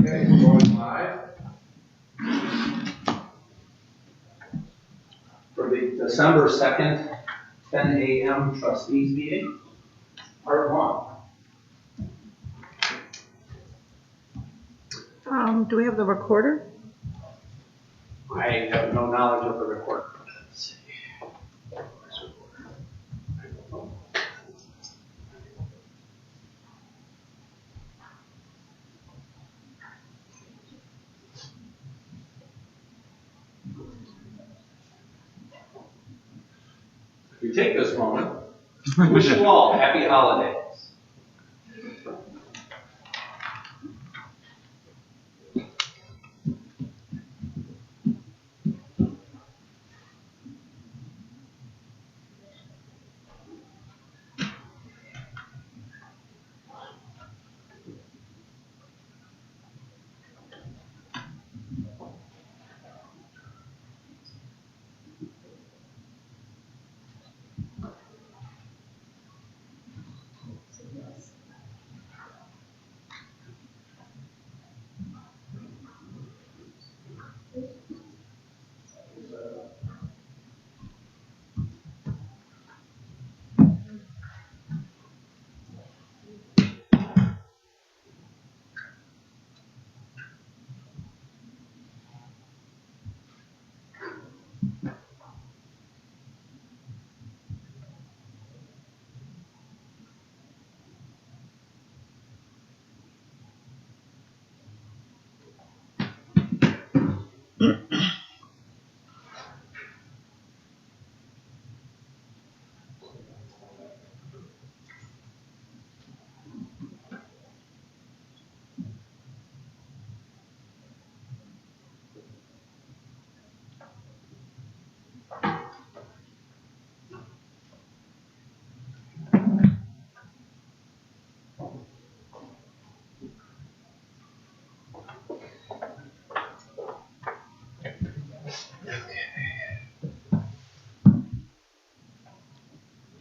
Okay, going live. For the December 2nd, 10 a.m. trustees meeting, part one. Do we have the recorder? I have no knowledge of the recorder. Let's see. We take this moment to wish you all happy holidays.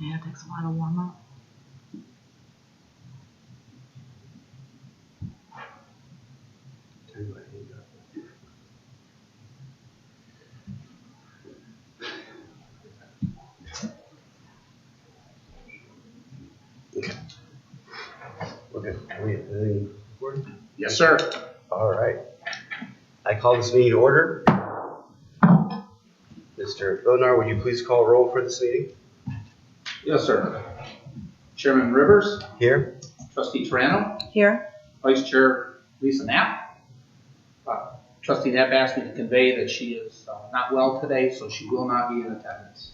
Yeah, it takes a while to warm up. Okay. Okay. Are we recording? Yes, sir. All right. I call this meeting to order. Mr. Bonar, would you please call roll for this meeting? Yes, sir. Chairman Rivers, Here. Trustee Tarano, Here? Vice Chair Lisa Knapp. Trustee Knapp asked me to convey that she is not well today, so she will not be in attendance.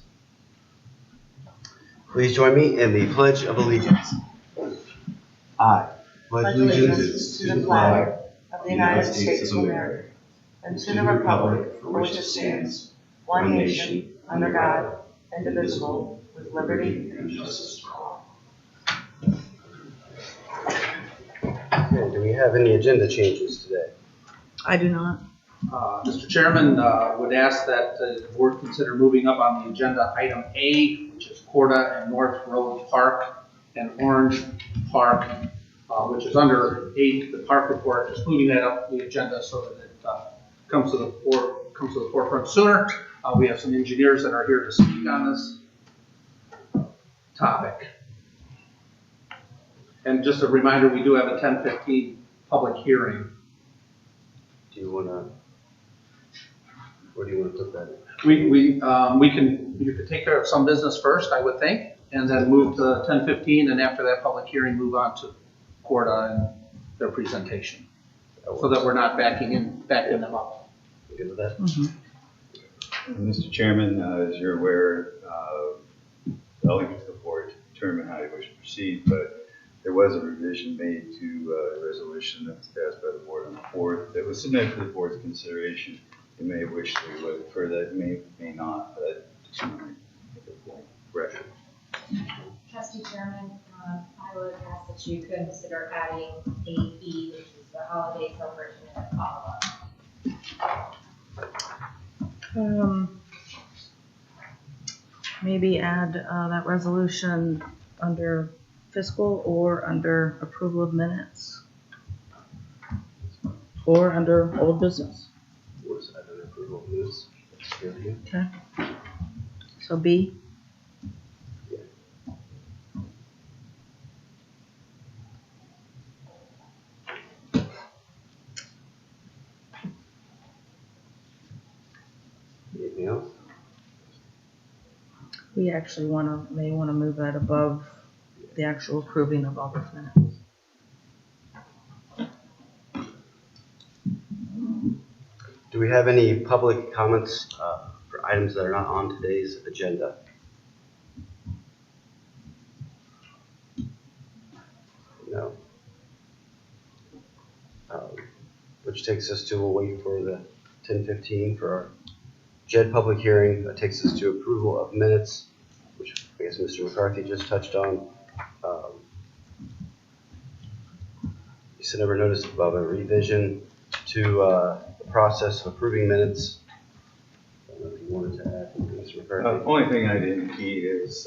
Please join me in the Pledge of Allegiance. I pledge allegiance to the flag of the United States of America and to the republic for which it stands, one nation, under God, indivisible, with liberty and justice for all. Okay, do we have any agenda changes today? I do not. Mr. Chairman, would ask that the board consider moving up on the agenda item A, which is Corda and North Road Park and Orange Park, which is under A, the park report, just moving that up the agenda so that it comes to the forefront sooner. We have some engineers that are here to speak on this topic. And just a reminder, we do have a 10:15 public hearing. Do you want to, where do you want to put that in? We could take care of some business first, I would think, and then move to 10:15, and after that public hearing, move on to Corda and their presentation, so that we're not backing them up. You good with that? Mm-hmm. Mr. Chairman, as you're aware, I'll leave it to the board to determine how you wish to proceed, but there was a revision made to a resolution that was passed by the board on the 4th that was submitted for the board's consideration. You may wish to defer that, may not, but just want to make a full record. Trustee Chairman, I would ask that you consider adding 8E, which is the holiday celebration and follow-up. Maybe add that resolution under fiscal or under approval of minutes. or under old business. Was that an approval of this? Here we go. Okay. So B, Anything else? we actually may wanna move that above the actual approving of all those minutes. Do we have any public comments for items that are not on today's agenda? No. Which takes us to, we'll wait for the 10:15 for our JED public hearing. That takes us to approval of minutes, which I guess Mr. McCarthy just touched on. You said never noticed above a revision to the process of approving minutes. I don't know if you wanted to add, Mr. McCarthy. Only thing I didn't key is,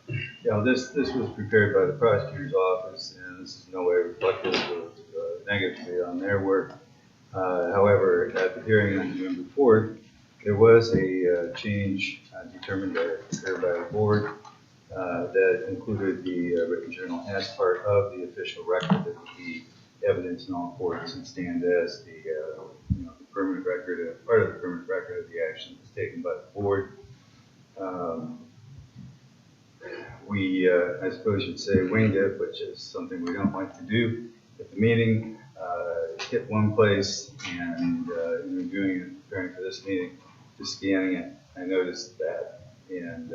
this was prepared by the prosecutor's office, and this is no way reflective of negatively on their work. However, at the hearing on November 4th, there was a change determined by the board that included the written journal as part of the official record that would be evidence in all courts and stand as the the permanent record, part of the permanent record of the action that was taken by the board. We, I suppose you'd say, winged it, which is something we don't like to do at the meeting. Hit one place and doing it, preparing for this meeting, just scanning it, I noticed that and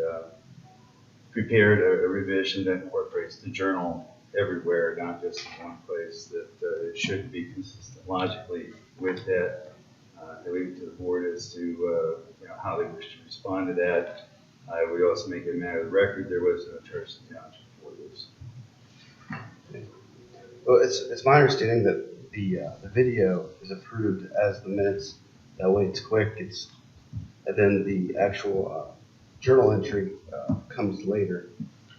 prepared a revision that incorporates the journal everywhere, not just in one place, that it should be consistent logically with that. I leave it to the board as to how they wish to respond to that. I would also make it a matter of record. There was no Trustee Township for this. Well, it's my understanding that the video is approved as the minutes. That way it's quick. And then the actual journal entry comes later.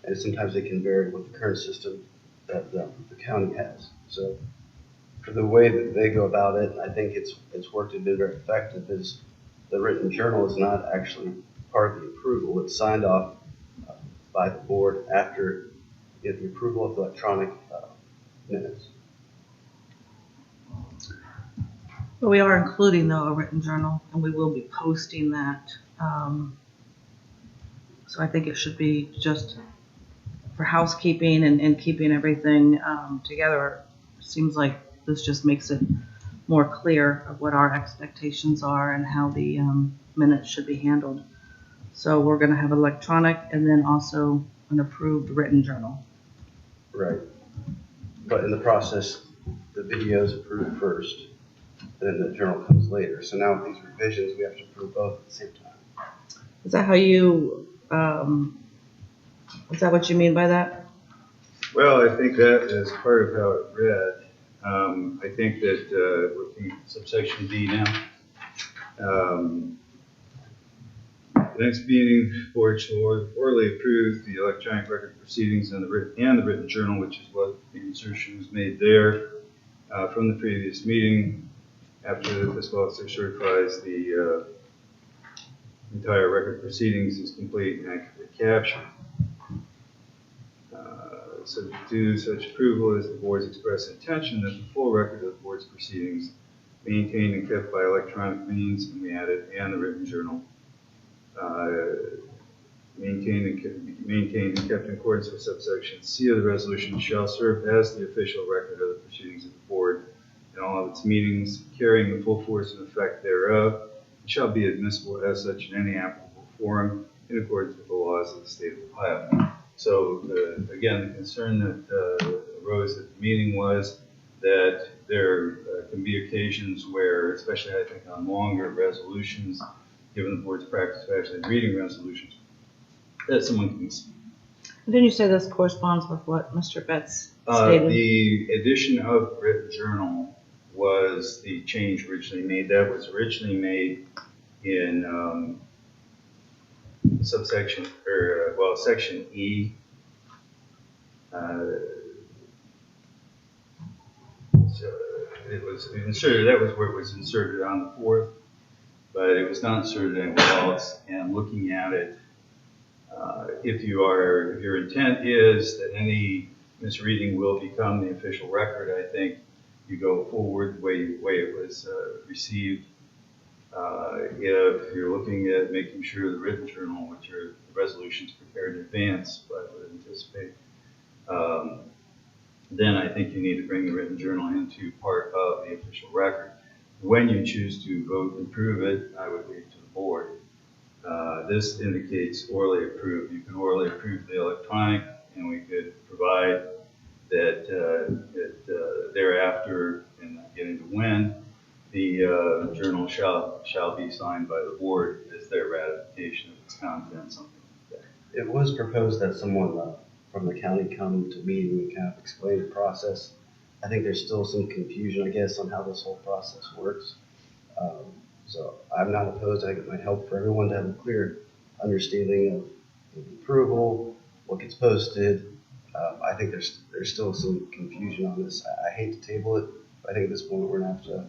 And sometimes it can vary with the current system that the county has. So for the way that they go about it, I think it's worked and been very effective. Is the written journal is not actually part of the approval. It's signed off by the board after you get the approval of the electronic minutes. But we are including though a written journal, and we will be posting that. So I think it should be just for housekeeping and keeping everything together. Seems like this just makes it more clear of what our expectations are and how the minutes should be handled. So we're going to have electronic and then also an approved written journal. Right. But in the process, the video is approved first, and then the journal comes later. So now with these revisions, we have to approve both at the same time. Is that how you, is that what you mean by that? Well, I think that is part of how it read. I think that looking at subsection D now, the next meeting, the board shall orally approve the electronic record proceedings and the written journal, which is what the insertion was made there from the previous meeting. After the fiscal officer certifies the entire record proceedings is complete and accurately captured. Subject to such approval as the board's express intention that the full record of the board's proceedings maintained and kept by electronic means, and we added, and the written journal maintained and kept in accordance with subsection C of the resolution shall serve as the official record of the proceedings of the board in all of its meetings, carrying the full force and effect thereof, and shall be admissible as such in any applicable forum in accordance with the laws of the state of Ohio. So again, the concern that arose at the meeting was that there can be occasions where, especially I think on longer resolutions, given the board's practice of actually reading resolutions, that someone can. Didn't you say this corresponds with what Mr. Betts stated? The addition of written journal was the change originally made. That was originally made in subsection, or section E. it was inserted, that was where it was inserted on the 4th, but it was not inserted anywhere else. And looking at it, if your intent is that any misreading will become the official record, I think you go forward the way it was received. If you're looking at making sure the written journal, which are the resolutions prepared in advance, but I would anticipate, then I think you need to bring the written journal into part of the official record. When you choose to vote and approve it, I would leave to the board. This indicates orally approved. You can orally approve the electronic, and we could provide that thereafter, and not get into when, the journal shall be signed by the board as their ratification of its content, something like that. It was proposed that someone from the county come to meeting and kind of explain the process. I think there's still some confusion, I guess, on how this whole process works. So I'm not opposed. I think it might help for everyone to have a clear understanding of the approval, what gets posted. I think there's still some confusion on this. I hate to table it, but I think at this point we're going to have to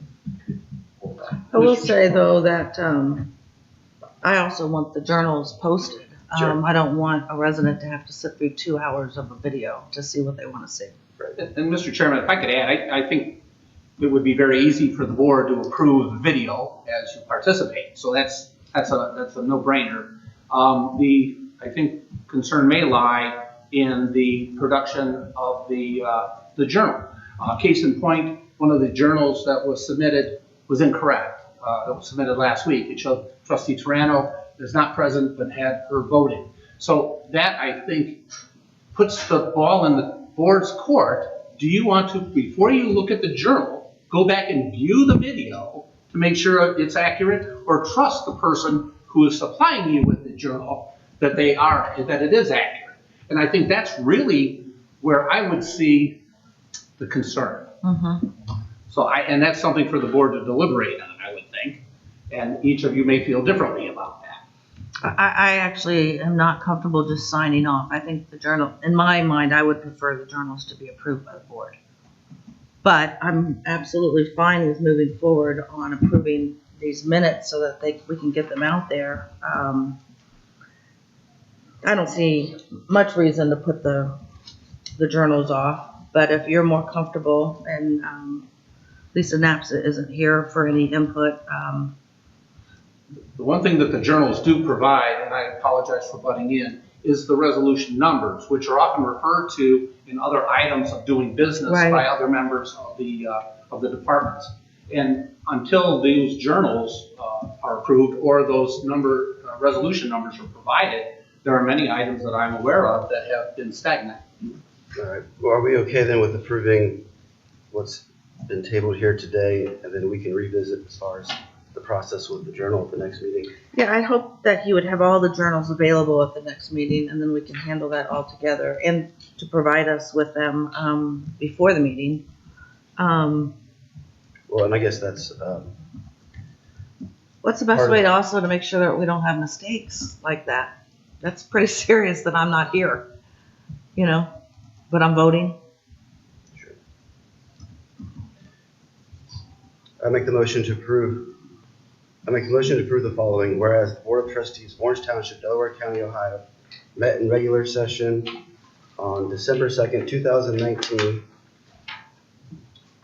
hold on. I will say though that, I also want the journals posted. Sure. I don't want a resident to have to sit through 2 hours of a video to see what they want to see. And Mr. Chairman, if I could add, I think it would be very easy for the board to approve the video as you participate. So that's a no-brainer. I think concern may lie in the production of the journal. Case in point, one of the journals that was submitted was incorrect. That was submitted last week. It showed Trustee Tarano is not present but had her voting. So that, I think, puts the ball in the board's court. Do you want to, before you look at the journal, go back and view the video to make sure it's accurate, or trust the person who is supplying you with the journal that it is accurate? And I think that's really where I would see the concern. Mm-hmm. So and that's something for the board to deliberate on, I would think. And each of you may feel differently about that. I actually am not comfortable just signing off. I think the journal, in my mind, I would prefer the journals to be approved by the board. But I'm absolutely fine with moving forward on approving these minutes so that we can get them out there. I don't see much reason to put the journals off, but if you're more comfortable, and Lisa Knapp isn't here for any input. The one thing that the journals do provide, and I apologize for butting in, is the resolution numbers, which are often referred to in other items of doing business Right. by other members of the departments. And until these journals are approved or those resolution numbers are provided, there are many items that I'm aware of that have been stagnant. All right. Well, are we okay then with approving what's been tabled here today, and then we can revisit as far as the process with the journal at the next meeting? Yeah, I hope that he would have all the journals available at the next meeting, and then we can handle that all together, and to provide us with them before the meeting. Well, and I guess that's What's the best way to also to make sure that we don't have mistakes like that? That's pretty serious that I'm not here, but I'm voting. sure. I make the motion to approve the following. Whereas the Board of Trustees, Orange Township, Delaware County, Ohio, met in regular session on December 2nd, 2019.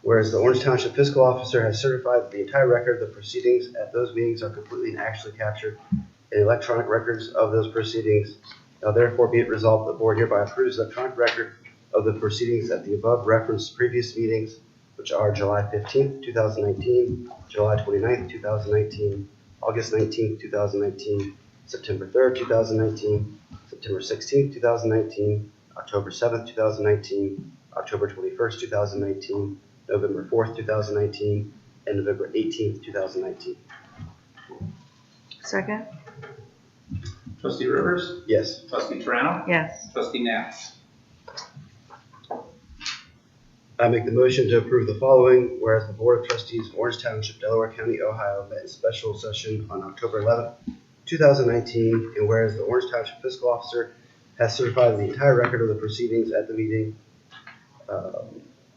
Whereas the Orange Township Fiscal Officer has certified that the entire record of the proceedings at those meetings are completely and actually captured in electronic records of those proceedings. Now therefore be it resolved that the Board hereby approves the electronic record of the proceedings at the above referenced previous meetings, which are July 15th, 2019, July 29th, 2019, August 19th, 2019, September 3rd, 2019, September 16th, 2019, October 7th, 2019, October 21st, 2019, November 4th, 2019, and November 18th, 2019. Second? Trustee Rivers? Yes. Trustee Tarano? Yes. Trustee Knapp? I make the motion to approve the following. Whereas the Board of Trustees of Orange Township, Delaware County, Ohio met in special session on October 11th, 2019, and whereas the Orange Township Fiscal Officer has certified the entire record of the proceedings at the meeting,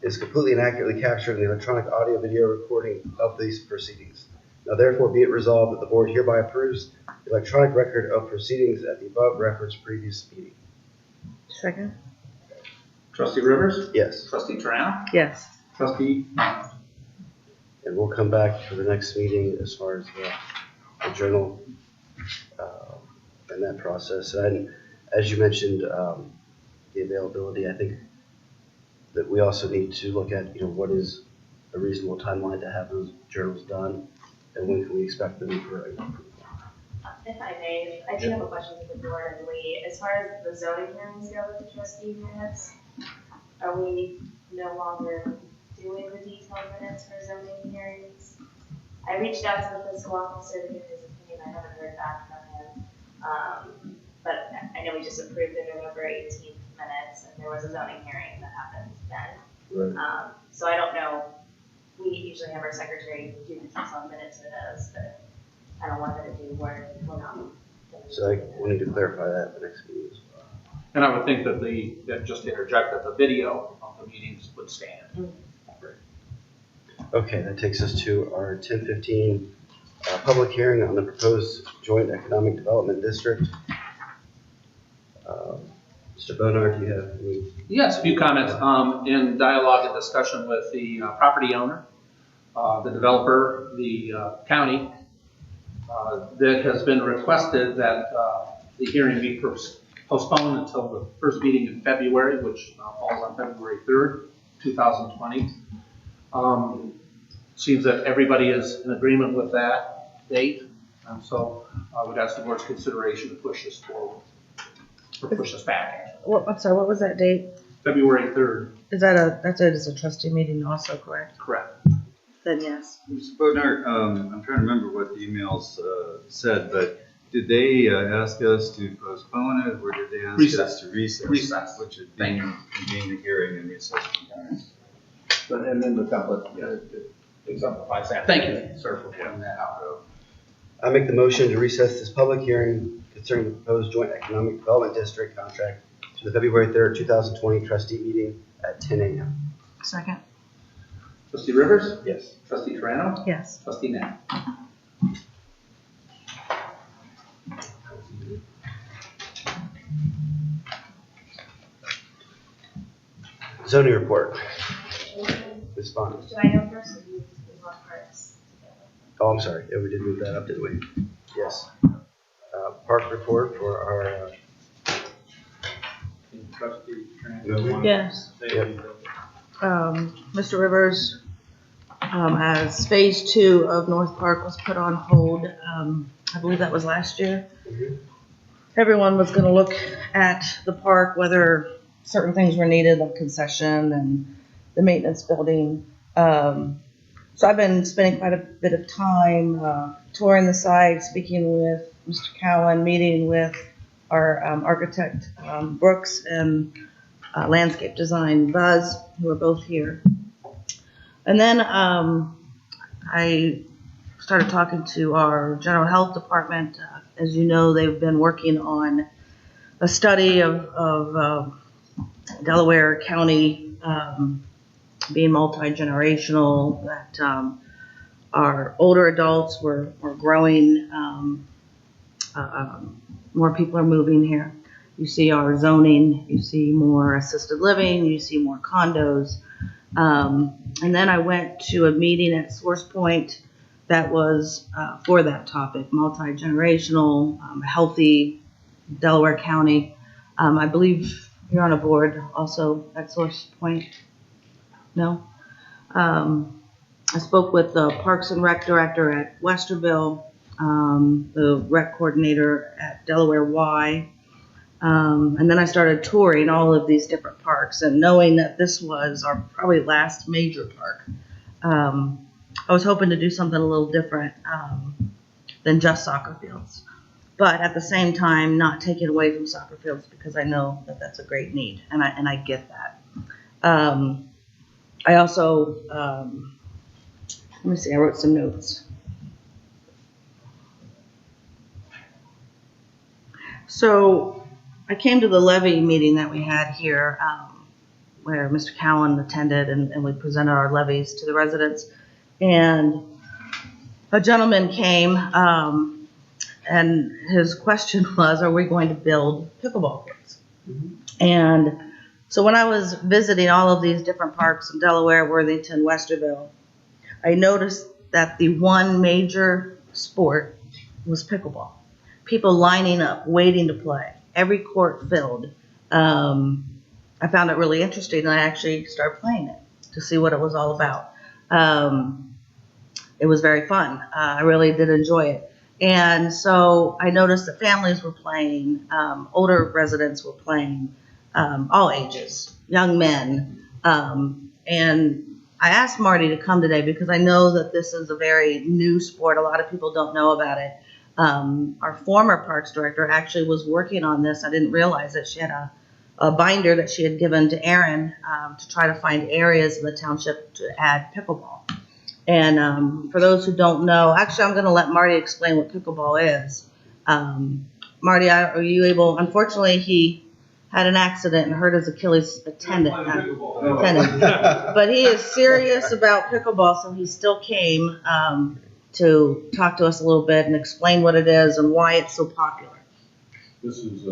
is completely and accurately captured in the electronic audio video recording of these proceedings. Now therefore be it resolved that the board hereby approves the electronic record of proceedings at the above referenced previous meeting. Second? Trustee Rivers? Yes. Trustee Triano? Yes. Trustee Nance? And we'll come back for the next meeting as far as the journal and that process. And as you mentioned, the availability, I think that we also need to look at, what is a reasonable timeline to have those journals done, and when can we expect them for approval? If I may, I do have a question for the board and Lee. As far as the zoning hearings go with the trustee minutes, are we no longer doing the detailed minutes for zoning hearings? I reached out to the fiscal officer to get his opinion. I haven't heard back from him. But I know we just approved the November 18th minutes, and there was a zoning hearing that happened then. Right. So I don't know. We usually have our secretary do the detailed minutes for those, but I don't want her to do work we're not. So we need to clarify that at the next meeting as well. And I would think that just to interject, that the video of the meetings would stand. Okay, that takes us to our 10:15 public hearing on the proposed joint economic development district. Mr. Bonard, do you have any? Yes, a few comments. In dialogue and discussion with the property owner, the developer, the county, that has been requested that the hearing be postponed until the first meeting in February, which falls on February 3rd, 2020. Seems that everybody is in agreement with that date, and so I would ask the board's consideration to push this forward, or push this back. I'm sorry, what was that date? February 3rd. That's a trustee meeting also, correct? Correct. Then yes. Mr. Bodnar, I'm trying to remember what the emails said, but did they ask us to postpone it, or did they ask us to recess? Recess. Which would be convene the hearing and recess the hearing. But, and then the template exemplifies that. Thank you, sir, for pointing that out. I make the motion to recess this public hearing concerning the proposed joint economic development district contract to the February 3rd, 2020 trustee meeting at 10 a.m. Second? Trustee Rivers? Yes. Trustee Triano? Yes. Trustee Nance? Zoning report. Ms. Bonner. Should I go first, or do you want parks together? Oh, I'm sorry. Yeah, we did move that up, didn't we? Yes. Park report for our. Trustee Triano? Yes. Yep. Mr. Rivers, as phase 2 of North Park was put on hold, I believe that was last year. Mhm. Everyone was going to look at the park, whether certain things were needed, like concession and the maintenance building. So I've been spending quite a bit of time touring the site, speaking with Mr. Cowan, meeting with our architect Brooks and landscape design Buzz, who are both here. And then I started talking to our general health department. As you know, they've been working on a study of Delaware County being multi-generational, that our older adults were growing, more people are moving here. You see our zoning, you see more assisted living, you see more condos. And then I went to a meeting at Source Point that was for that topic, multi-generational, healthy Delaware County. I believe you're on a board also at Source Point. No? I spoke with the Parks and Rec director at Westerville, the rec coordinator at Delaware Y, and then I started touring all of these different parks, and knowing that this was our probably last major park, I was hoping to do something a little different than just soccer fields, but at the same time not take it away from soccer fields, because I know that that's a great need, and I get that. I also, let me see, I wrote some notes. So I came to the levy meeting that we had here where Mr. Cowan attended, and we presented our levies to the residents. And a gentleman came, and his question was, are we going to build pickleball courts? And so when I was visiting all of these different parks in Delaware, Worthington, Westerville, I noticed that the one major sport was pickleball. People lining up, waiting to play, every court filled. I found it really interesting, and I actually started playing it to see what it was all about. It was very fun. I really did enjoy it. And so I noticed that families were playing, older residents were playing, all ages, young men. And I asked Marty to come today because I know that this is a very new sport. A lot of people don't know about it. Our former parks director actually was working on this. I didn't realize that she had a binder that she had given to Aaron to try to find areas in the township to add pickleball. And for those who don't know, actually I'm going to let Marty explain what pickleball is. Marty, are you able, unfortunately he had an accident and hurt his Achilles tendon. But he is serious about pickleball, so he still came to talk to us a little bit and explain what it is and why it's so popular. This is,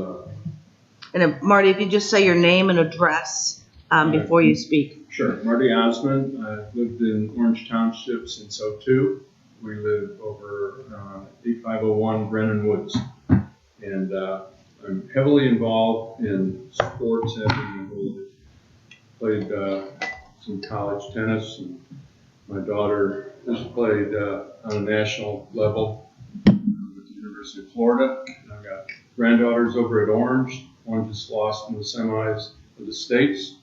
And Marty, if you just say your name and address before you speak. sure, Marty Osmond. I've lived in Orange Township since '02. We live over 8501 Brennan Woods. And I'm heavily involved in sports, having played some college tennis. And my daughter has played on a national level with the University of Florida. And I've got granddaughters over at Orange. One just lost in the semis of the states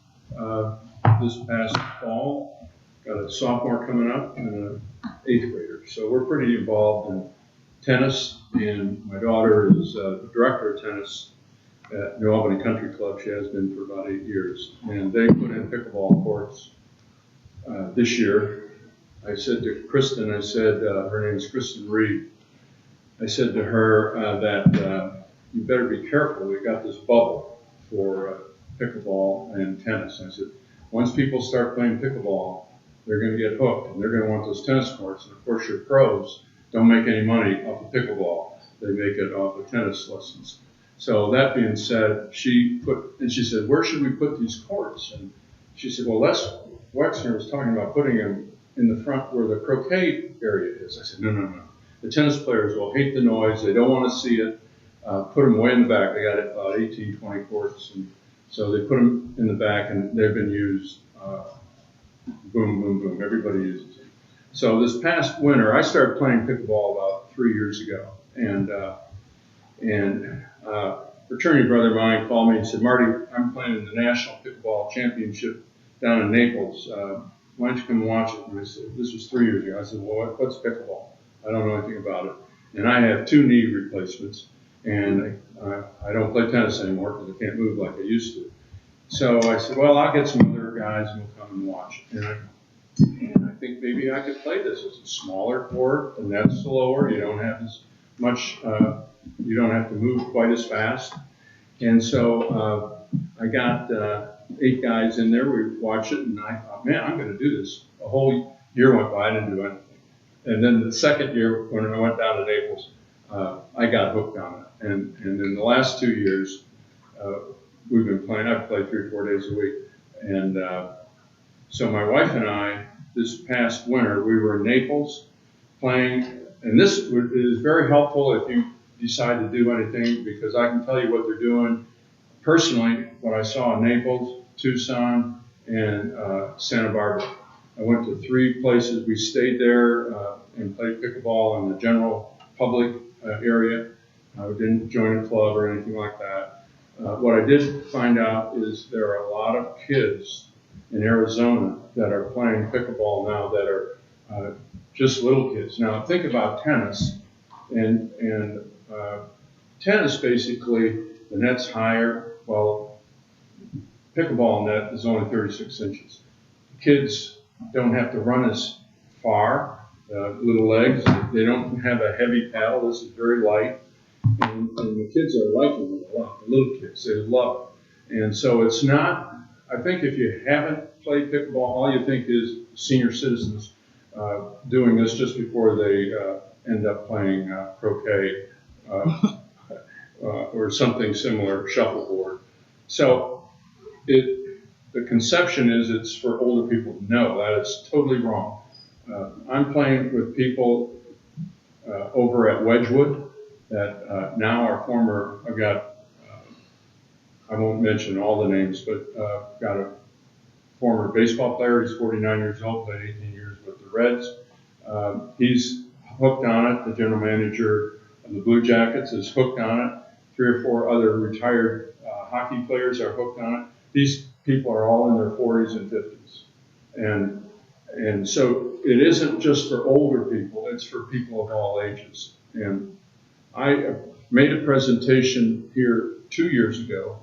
this past fall. Got a sophomore coming up and an 8th grader. So we're pretty involved in tennis, and my daughter is the director of tennis at New Albany Country Club. She has been for about 8 years. And they put in pickleball courts this year. I said to Kristen, her name is Kristen Reed. I said to her that you better be careful. We've got this bubble for pickleball and tennis. I said, once people start playing pickleball, they're going to get hooked, and they're going to want those tennis courts. And of course, your pros don't make any money off of pickleball. They make it off of tennis lessons. So that being said, she said, where should we put these courts? And she said, well, Les Wexner was talking about putting them in the front where the croquet area is. I said, no. The tennis players will hate the noise. They don't want to see it. Put them way in the back. They got about 18, 20 courts. And so they put them in the back, and they've been used boom, boom, boom. Everybody uses it. So this past winter, I started playing pickleball about 3 years ago. And a fraternity brother of mine called me and said, Marty, I'm playing in the National Pickleball Championship down in Naples. Why don't you come watch it? And I said, this was 3 years ago. I said, well, what's pickleball? I don't know anything about it. And I have 2 knee replacements, and I don't play tennis anymore because I can't move like I used to. So I said, well, I'll get some other guys and we'll come and watch it. And I think maybe I could play this. It's a smaller court, and that's slower. You don't have as much, you don't have to move quite as fast. And so I got 8 guys in there. We watched it, and I thought, man, I'm going to do this. A whole year went by, I didn't do anything. And then the second year, when I went down to Naples, I got hooked on it. And in the last 2 years, we've been playing. I've played 3 or 4 days a week. And so my wife and I, this past winter, we were in Naples playing. And this is very helpful if you decide to do anything, because I can tell you what they're doing. Personally, what I saw in Naples, Tucson, and Santa Barbara. I went to 3 places. We stayed there and played pickleball in the general public area. I didn't join a club or anything like that. What I did find out is there are a lot of kids in Arizona that are playing pickleball now that are just little kids. Now think about tennis, and tennis basically, the net's higher. Well, pickleball net is only 36 inches. Kids don't have to run as far, little legs. They don't have a heavy paddle. This is very light. And the kids are liking it a lot. The little kids, they love it. And so it's not I think if you haven't played pickleball, all you think is senior citizens doing this just before they end up playing croquet or something similar, shuffleboard. So the conception is it's for older people. No, that is totally wrong. I'm playing with people over at Wedgwood that now are former, I've got, I won't mention all the names, but got a former baseball player. He's 49 years old, played 18 years with the Reds. He's hooked on it. The general manager of the Blue Jackets is hooked on it. 3 or 4 other retired hockey players are hooked on it. These people are all in their 40s and 50s. And so it isn't just for older people, it's for people of all ages. And I made a presentation here 2 years ago,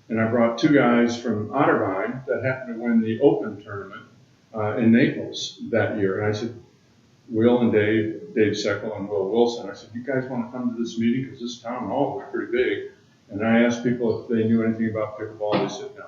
and I brought 2 guys from Otterbein that happened to win the Open tournament in Naples that year. And I said, Will and Dave Seckel and Will Wilson, I said, you guys want to come to this meeting? Because this town hall is pretty big. And I asked people if they knew anything about pickleball. They said no.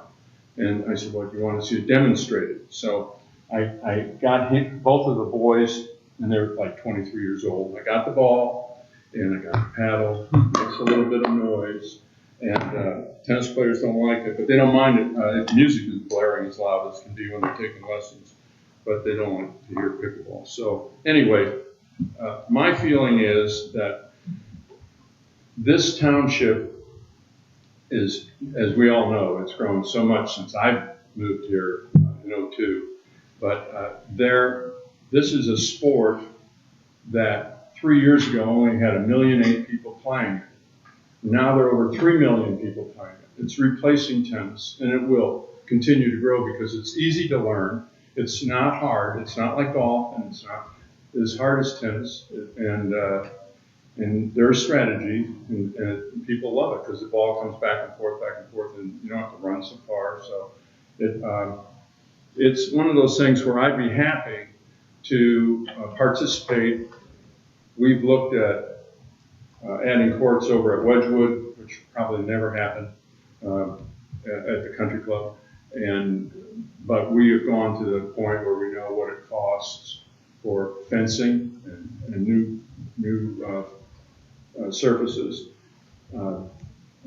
And I said, well, do you want to see it demonstrated? So I got both of the boys, and they're like 23 years old. I got the ball, and I got the paddle. Makes a little bit of noise. And tennis players don't like it, but they don't mind it. If the music is blaring as loud as can be when they're taking lessons, but they don't like to hear pickleball. So anyway, my feeling is that this township is, as we all know, it's grown so much since I moved here in '02. But this is a sport that 3 years ago only had 1.8 million people playing it. Now there are over 3 million people playing it. It's replacing tennis, and it will continue to grow because it's easy to learn. It's not hard. It's not like golf, and it's not as hard as tennis. And there's strategy, and people love it because the ball comes back and forth, and you don't have to run so far. So it's one of those things where I'd be happy to participate. We've looked at adding courts over at Wedgwood, which probably never happened at the country club. But we have gone to the point where we know what it costs for fencing and new surfaces. In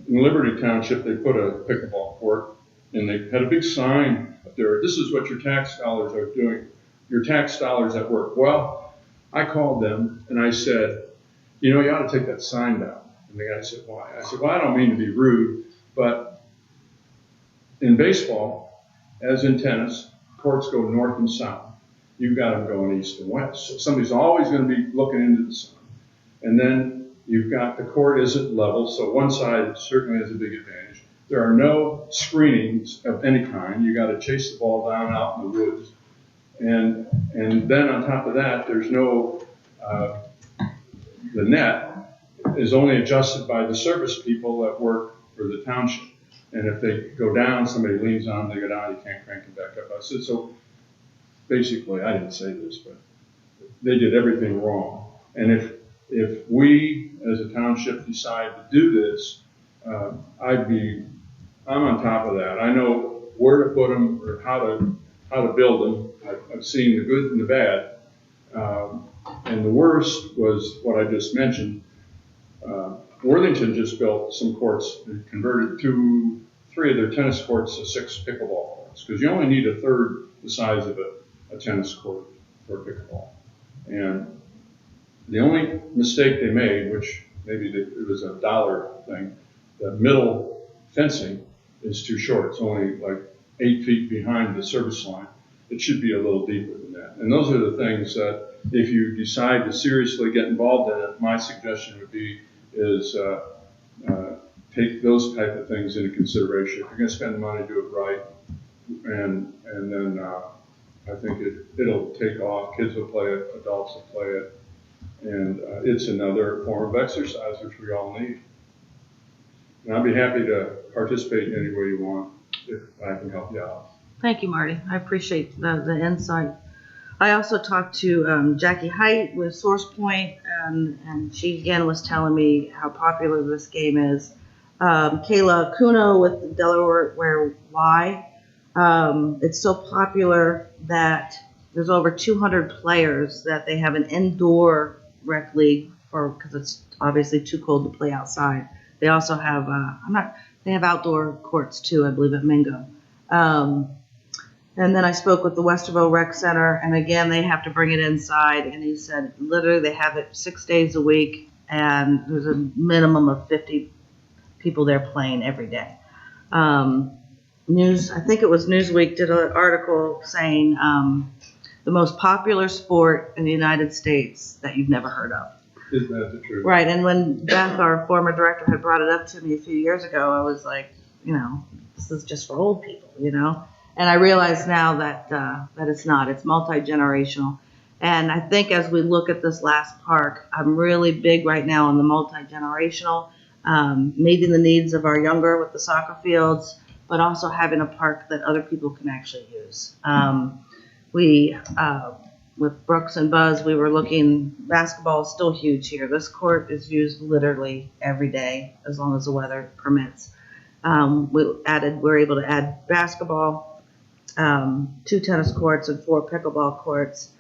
Liberty Township, they put a pickleball court, and they had a big sign up there. This is what your tax dollars are doing. Your tax dollars at work. Well, I called them and I said, you ought to take that sign down. And the guy said, why? I said, well, I don't mean to be rude, but in baseball, as in tennis, courts go north and south. You've got them going east and west. So somebody's always going to be looking into the sun. And then you've got the court isn't level, so one side certainly has a big advantage. There are no screenings of any kind. You got to chase the ball down out in the woods. And then on top of that, there's no, the net is only adjusted by the service people that work for the township. And if they go down, somebody leans on them, they go down, you can't crank it back up. I said, so basically, I didn't say this, but they did everything wrong. And if we as a township decide to do this, I'm on top of that. I know where to put them or how to build them. I've seen the good and the bad. And the worst was what I just mentioned. Worthington just built some courts and converted 3 of their tennis courts to 6 pickleball courts, because you only need a third the size of a tennis court for pickleball. And the only mistake they made, which maybe it was a dollar thing, the middle fencing is too short. It's only like 8 feet behind the service line. It should be a little deeper than that. And those are the things that if you decide to seriously get involved in it, my suggestion would be is take those type of things into consideration. If you're going to spend the money, do it right. And then I think it'll take off. Kids will play it, adults will play it. And it's another form of exercise, which we all need. And I'd be happy to participate in any way you want if I can help you out. Thank you, Marty. I appreciate the insight. I also talked to Jackie Height with Source Point, and she again was telling me how popular this game is. Kayla Kuno with Delaware Y It's so popular that there's over 200 players that they have an indoor rec league for, because it's obviously too cold to play outside. They also have, they have outdoor courts too, I believe, at Mingo. And then I spoke with the Westerville Rec Center, and again, they have to bring it inside. And he said, literally, they have it 6 days a week, and there's a minimum of 50 people there playing every day. I think it was Newsweek did an article saying the most popular sport in the United States that you've never heard of. Isn't that the truth? Right, and when Beth, our former director, had brought it up to me a few years ago, I was like, this is just for old people, And I realize now that that it's not. It's multi-generational. And I think as we look at this last park, I'm really big right now on the multi-generational, meeting the needs of our younger with the soccer fields, but also having a park that other people can actually use. With Brooks and Buzz, we were looking, basketball is still huge here. This court is used literally every day as long as the weather permits. We're able to add basketball, 2 tennis courts and 4 pickleball courts,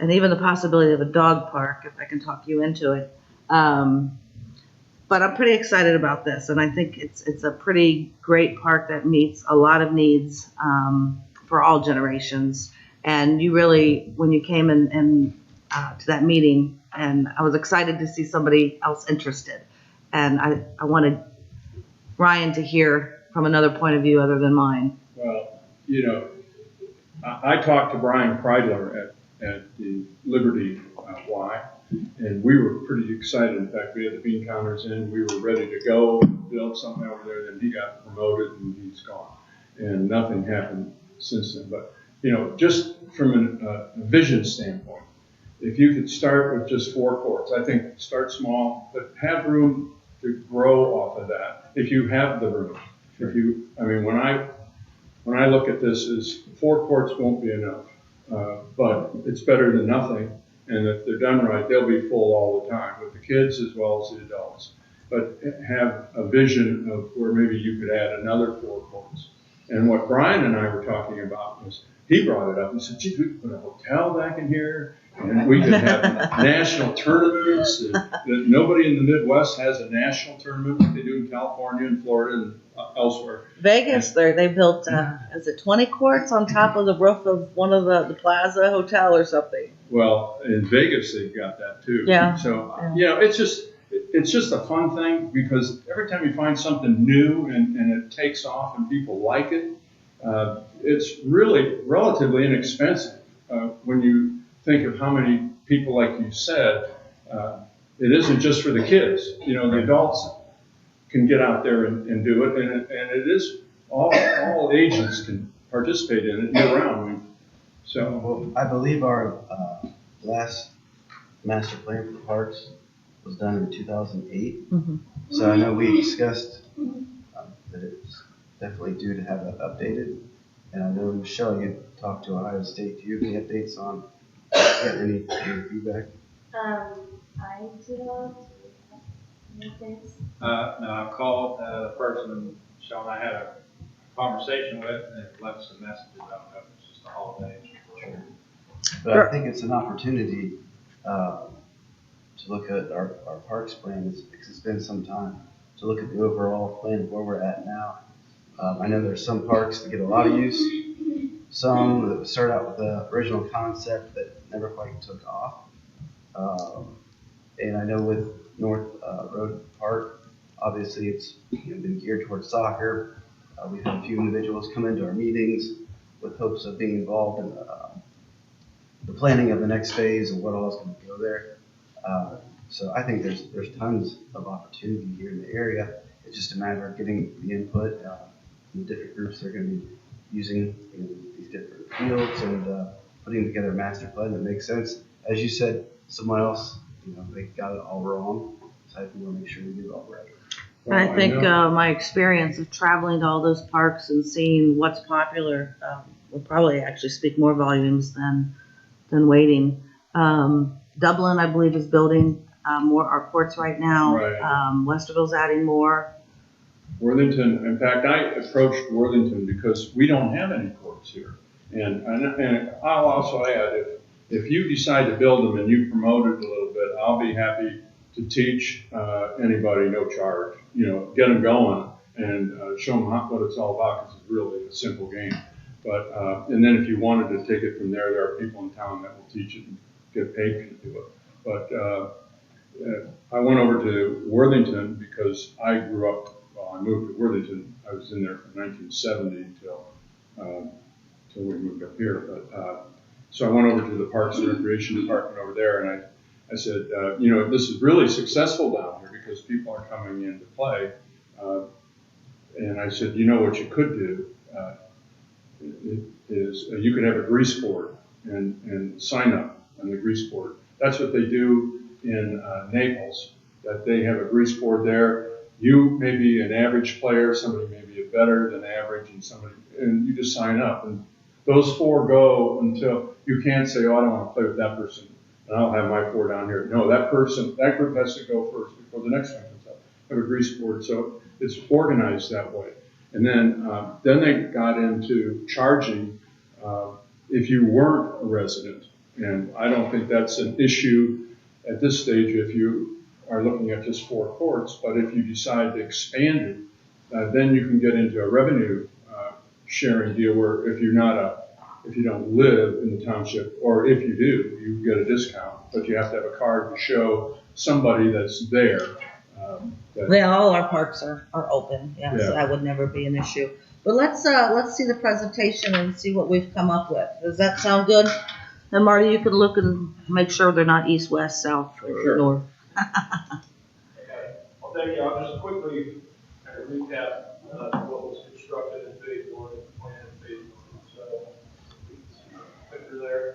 and even the possibility of a dog park, if I can talk you into it. But I'm pretty excited about this, and I think it's a pretty great park that meets a lot of needs for all generations. And you really, when you came in to that meeting, and I was excited to see somebody else interested, and I wanted Ryan to hear from another point of view other than mine. Well, I talked to Brian Kreidler at the Liberty Y, and we were pretty excited. In fact, we had the bean counters in. We were ready to go build something over there. Then he got promoted, and he's gone. And nothing happened since then. But, just from a vision standpoint, if you could start with just 4 courts, I think start small, but have room to grow off of that if you have the room. Sure. When I look at this, is 4 courts won't be enough, but it's better than nothing. And if they're done right, they'll be full all the time with the kids as well as the adults. But have a vision of where maybe you could add another 4 courts. And what Brian and I were talking about was, he brought it up and said, gee, we could put a hotel back in here, and we could have national tournaments. That nobody in the Midwest has a national tournament like they do in California and Florida and elsewhere. Vegas, they built, is it 20 courts on top of the roof of one of the Plaza Hotel or something? Well, in Vegas, they've got that too. Yeah. So, it's just a fun thing, because every time you find something new and it takes off and people like it, it's really relatively inexpensive when you think of how many people, like you said, it isn't just for the kids. The adults can get out there and do it, and it is all ages can participate in it year round. Well, I believe our last master plan for parks was done in 2008. Mm-hmm. So I know we discussed that it's definitely due to have that updated. And I know, Michelle, you talked to Ohio State. Do you have any updates on any feedback? I don't. Any updates? No, I called the person Michelle and I had a conversation with, and it left some messages. I don't know if it's just the holidays. Sure. But I think it's an opportunity to look at our parks plan, because it's been some time, to look at the overall plan of where we're at now. I know there's some parks that get a lot of use, some that start out with the original concept that never quite took off. And I know with North Road Park, obviously it's been geared towards soccer. We've had a few individuals come into our meetings with hopes of being involved in the planning of the next phase of what all is going to go there. So I think there's tons of opportunity here in the area. It's just a matter of getting the input from the different groups that are going to be using these different fields and putting together a master plan that makes sense. As you said, someone else, they got it all wrong. So I think we'll make sure we get it all right. And I think my experience of traveling to all those parks and seeing what's popular will probably actually speak more volumes than waiting. Dublin, I believe, is building more our courts right now. Right. Westerville's adding more. Worthington, in fact, I approached Worthington because we don't have any courts here. And I'll also add, if you decide to build them and you promote it a little bit, I'll be happy to teach anybody no charge. You know, get them going and show them what it's all about, because it's really a simple game. But and then if you wanted to take it from there, there are people in town that will teach it and get paid to do it. But I went over to Worthington because I grew up. Well, I moved to Worthington. I was in there from 1970 till we moved up here. But so I went over to the Parks and Recreation Department over there, and I said, you know, this is really successful down here because people are coming in to play. And I said, you know what you could do is you could have a grease board and sign up on the grease board. That's what they do in Naples, that they have a grease board there. You may be an average player, somebody may be a better than average, and you just sign up. And those four go until you can't say, oh, I don't want to play with that person, and I'll have my four down here. No, that group has to go first before the next one comes up. Have a grease board, so it's organized that way. And then they got into charging if you weren't a resident. And I don't think that's an issue at this stage if you are looking at just four courts. But if you decide to expand it, then you can get into a revenue sharing deal where if you don't live in the township, or if you do, you get a discount. But you have to have a card to show somebody that's there. All our parks are open, yeah, so that would never be an issue. But let's see the presentation and see what we've come up with. Does that sound good? And Marty, you could look and make sure they're not east, west, south, or north. Okay, well, thank you. I'll just quickly kind of recap what was constructed in phase one and planned in phase one. So, you can see the picture there.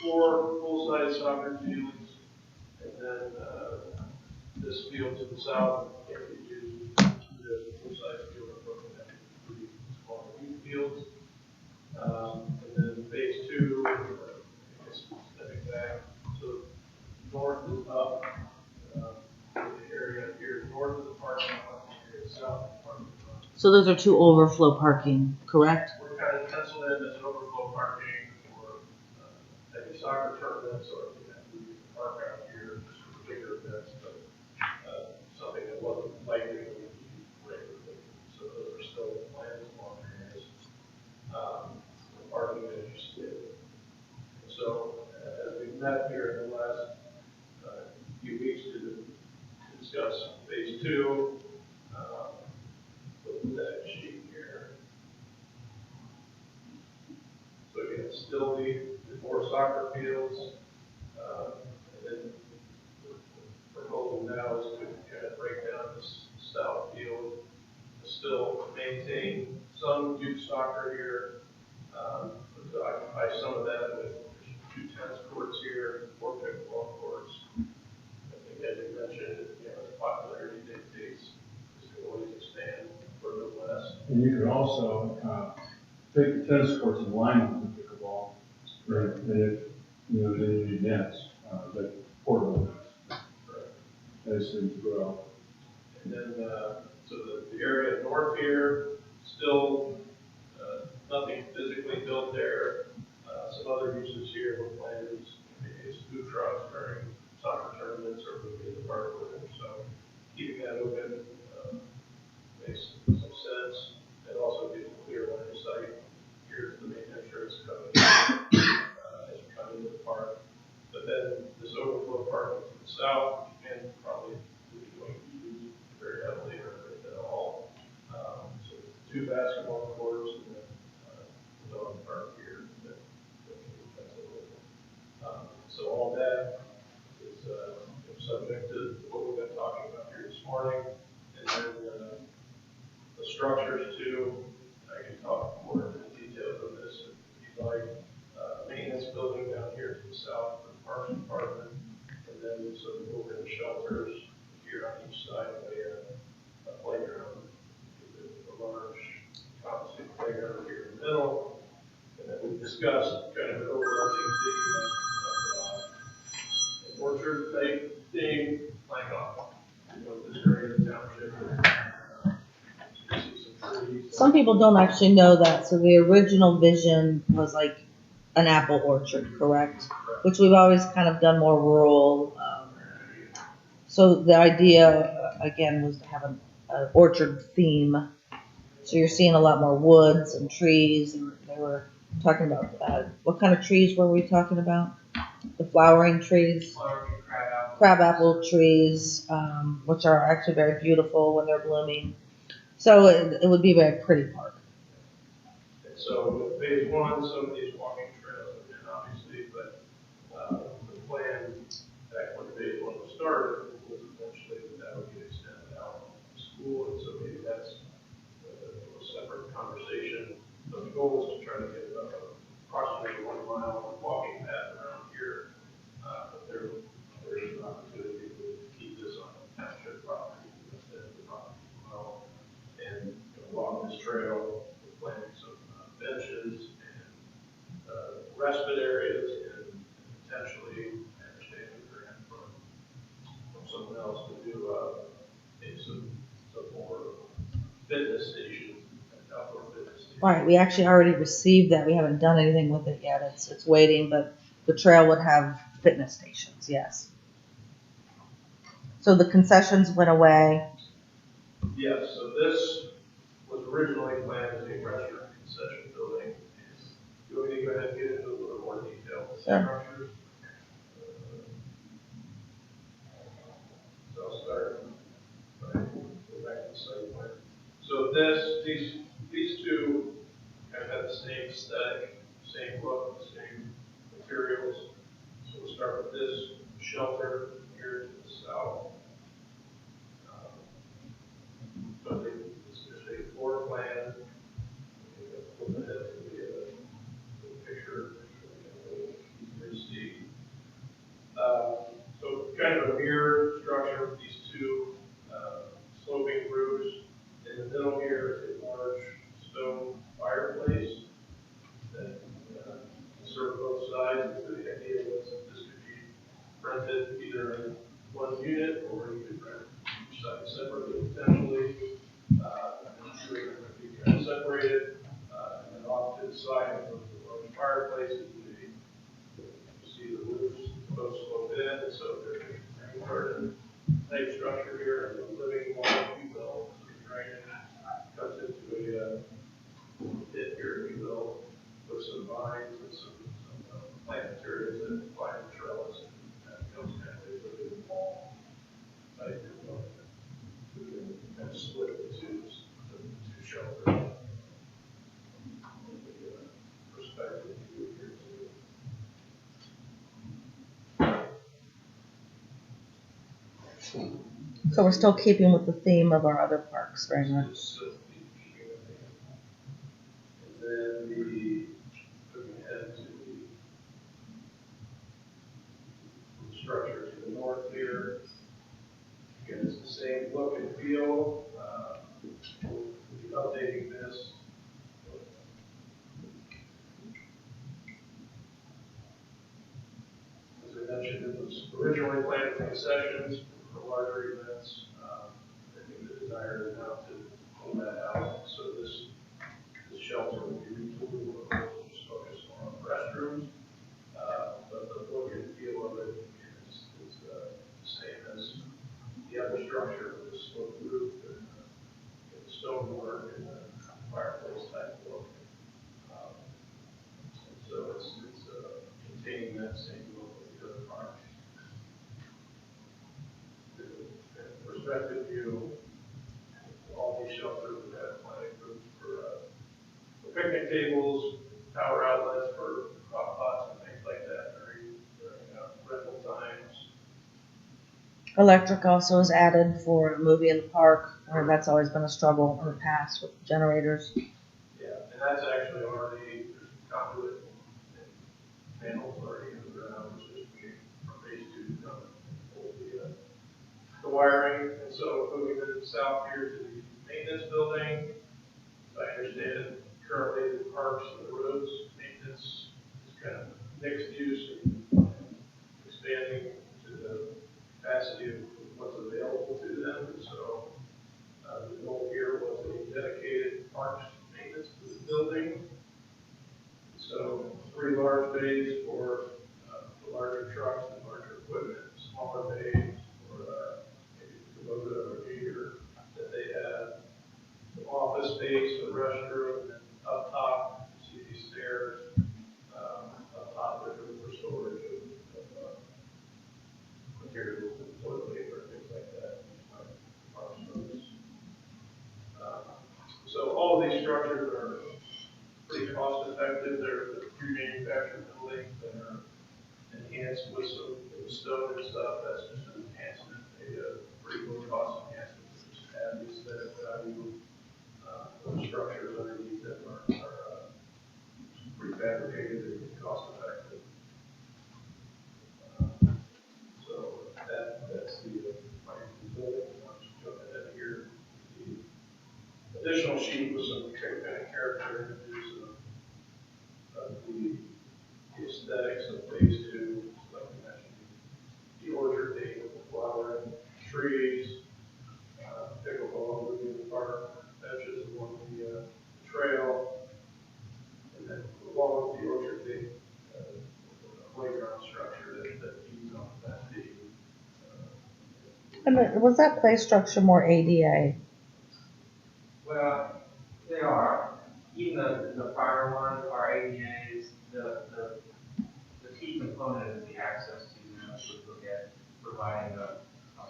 4 full-size soccer fields, and then this field to the south can be used as a full-size field equivalent to 3 smaller youth fields. And then phase 2, I guess stepping back, so north is up, the area here north of the parking lot, the area south of the parking lot. So those are 2 overflow parking, correct? We're kind of penciled in as overflow parking for any soccer tournaments, or if we have to use the park out here just for bigger events, but something that wasn't likely to be regularly. So those are still the plans along areas. The parking that you see. So as we've met here in the last few weeks to discuss phase 2, with that sheet here. So again, still the 4 soccer fields, and then the proposal now is to kind of break down this south field to still maintain some youth soccer here, but to occupy some of that with 2 tennis courts here, 4 pickleball courts. I think as you mentioned, the popularity dictates this can always expand further west. And you could also take the tennis courts and line with the pickleball, right? And if then you need nets, like portable nets, as things grow. And then, so the area north here, still nothing physically built there. Some other uses here with plans, maybe it's food trucks during soccer tournaments or maybe in the park with them. So keeping that open makes some sense. It also gives a clear line of sight. Here's the main entrance coming as you come into the park. But then this overflow parking to the south, and probably going to be used very heavily or at all. So 2 basketball courts and then the dog park here that can be penciled in. So all that is subject to what we've been talking about here this morning. And then the structures too, I can talk more in detail on this if you'd like. Maintenance building down here to the south for the Parks Department, and then some open shelters here on each side of a playground, a large composite playground here in the middle. And then we discussed kind of an overarching theme of orchard type theme, like this area of the township. Some people don't actually know that, so the original vision was like an apple orchard, correct? Which we've always kind of done more rural. So the idea, again, was to have an orchard theme. So you're seeing a lot more woods and trees, and they were talking about, what kind of trees were we talking about? The flowering trees? Crabapple trees, which are actually very beautiful when they're blooming. So it would be a very pretty park. And so with phase one, some of these walking trails have been obviously, but the plan back when phase one was started was eventually that would get extended out to school, and so maybe that's a separate conversation. But the goal is to try to get approximately 1 mile walking path around here. But there's an opportunity to keep this on township property instead of the property as well. And along this trail, we're planting some benches and respite areas and potentially, I understand, a grant from someone else to do maybe some more fitness stations, outdoor fitness stations. Right, we actually already received that. We haven't done anything with it yet. It's waiting, but the trail would have fitness stations, yes. So the concessions went away. Yes, so this was originally planned as a restaurant concession building. You want me to go ahead and get into a little more detail with the structures? So I'll start, go back to the site plan. So these two kind of have the same aesthetic, same look, the same materials. So we'll start with this shelter here to the south. So this is a floor plan. Flip ahead to the picture, easier to see. So kind of a mirror structure with these two sloping roofs. In the middle here is a large stone fireplace that serve both sides. So the idea was that this could be rented either in one unit or you could rent each side separately potentially. Sure, they're going to be kind of separated. And then off to the side of the large fireplaces, you see the roofs both slope in, so there's a green garden type structure here, and the living wall, if you will, drainage cuts into a pit here, if you will, with some vines and some plant materials and vine trellis, and that becomes kind of a living wall type component. Kind of split the two shelters. Perspective view here too. So we're still keeping with the theme of our other parks very much. And then looking ahead to the structure to the north here. Again, it's the same look and feel. We'll be updating this. As I mentioned, it was originally planned for concessions for larger events. I think the desire is now to pull that out. So this shelter will be retooled and just focus on restrooms. But the look and feel of it is the same as the other structure with the sloped roof and the stonework and the fireplace type look. So it's containing that same look with the other park. Perspective view, all these shelters would have plenty of room for picnic tables, power outlets for crock pots and things like that during rental times. Electric also is added for a movie in the park, or that's always been a struggle in the past with generators. Yeah, and that's actually already, there's conduit and panels already in the ground, it's just waiting for phase two to come and pull the wiring. And so moving to the south here to the maintenance building, as I understand it, currently the parks and the roads maintenance is kind of mixed use and expanding to the capacity of what's available to them. And so the goal here was a dedicated park stuff, that's just an enhancement, a pretty low cost enhancement, to just add the aesthetic value. The structures underneath them are prefabricated and cost effective. So that's the plan for the building. I'll just jump ahead here. The additional sheet with some kind of character images of the aesthetics of phase two, like you mentioned, the orchard thing with the flowering trees, pickleball within the park, benches along the trail, and then along with the orchard thing, playground structure that feeds off that theme. And was that play structure more ADA? Well, they are. Even the prior ones are ADAs. The key component is the access to them. We look at providing a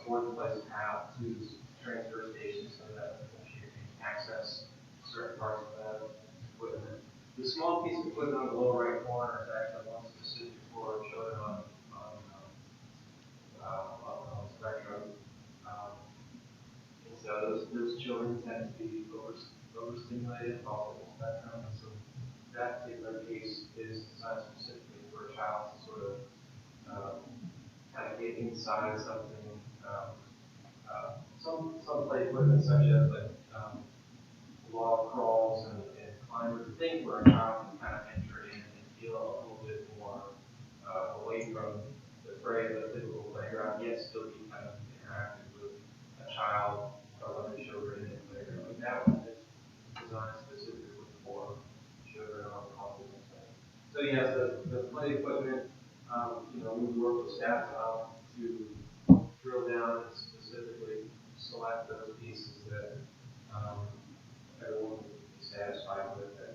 fourth place path to the transfer station so that you can access certain parts of that equipment. The small piece of equipment on the lower right corner is actually one specific for children on the spectrum. And so those children tend to be overstimulated off of the spectrum. And so that particular piece is designed specifically for a child to sort of kind of get inside something. Some play equipment such as like log crawls and climbers, things where a child can kind of enter in and feel a little bit more away from the fray of the typical playground, yet still be kind of interactive with a child or other children in the playground. Like that one is designed specifically for children on the side. So yes, the play equipment, we work with staff to drill down and specifically select those pieces that everyone would be satisfied with that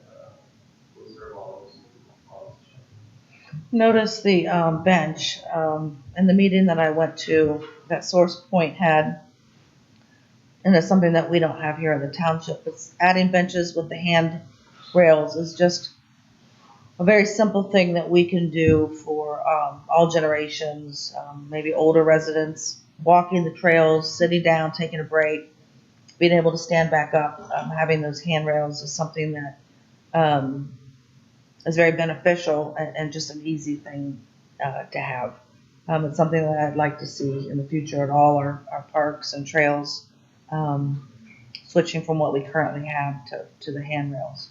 will serve all those children. Notice the bench in the meeting that I went to that Source Point had, and it's something that we don't have here in the township. It's adding benches with the hand rails is just a very simple thing that we can do for all generations, maybe older residents, walking the trails, sitting down, taking a break, being able to stand back up, having those handrails is something that is very beneficial and just an easy thing to have. It's something that I'd like to see in the future at all our parks and trails, switching from what we currently have to the handrails.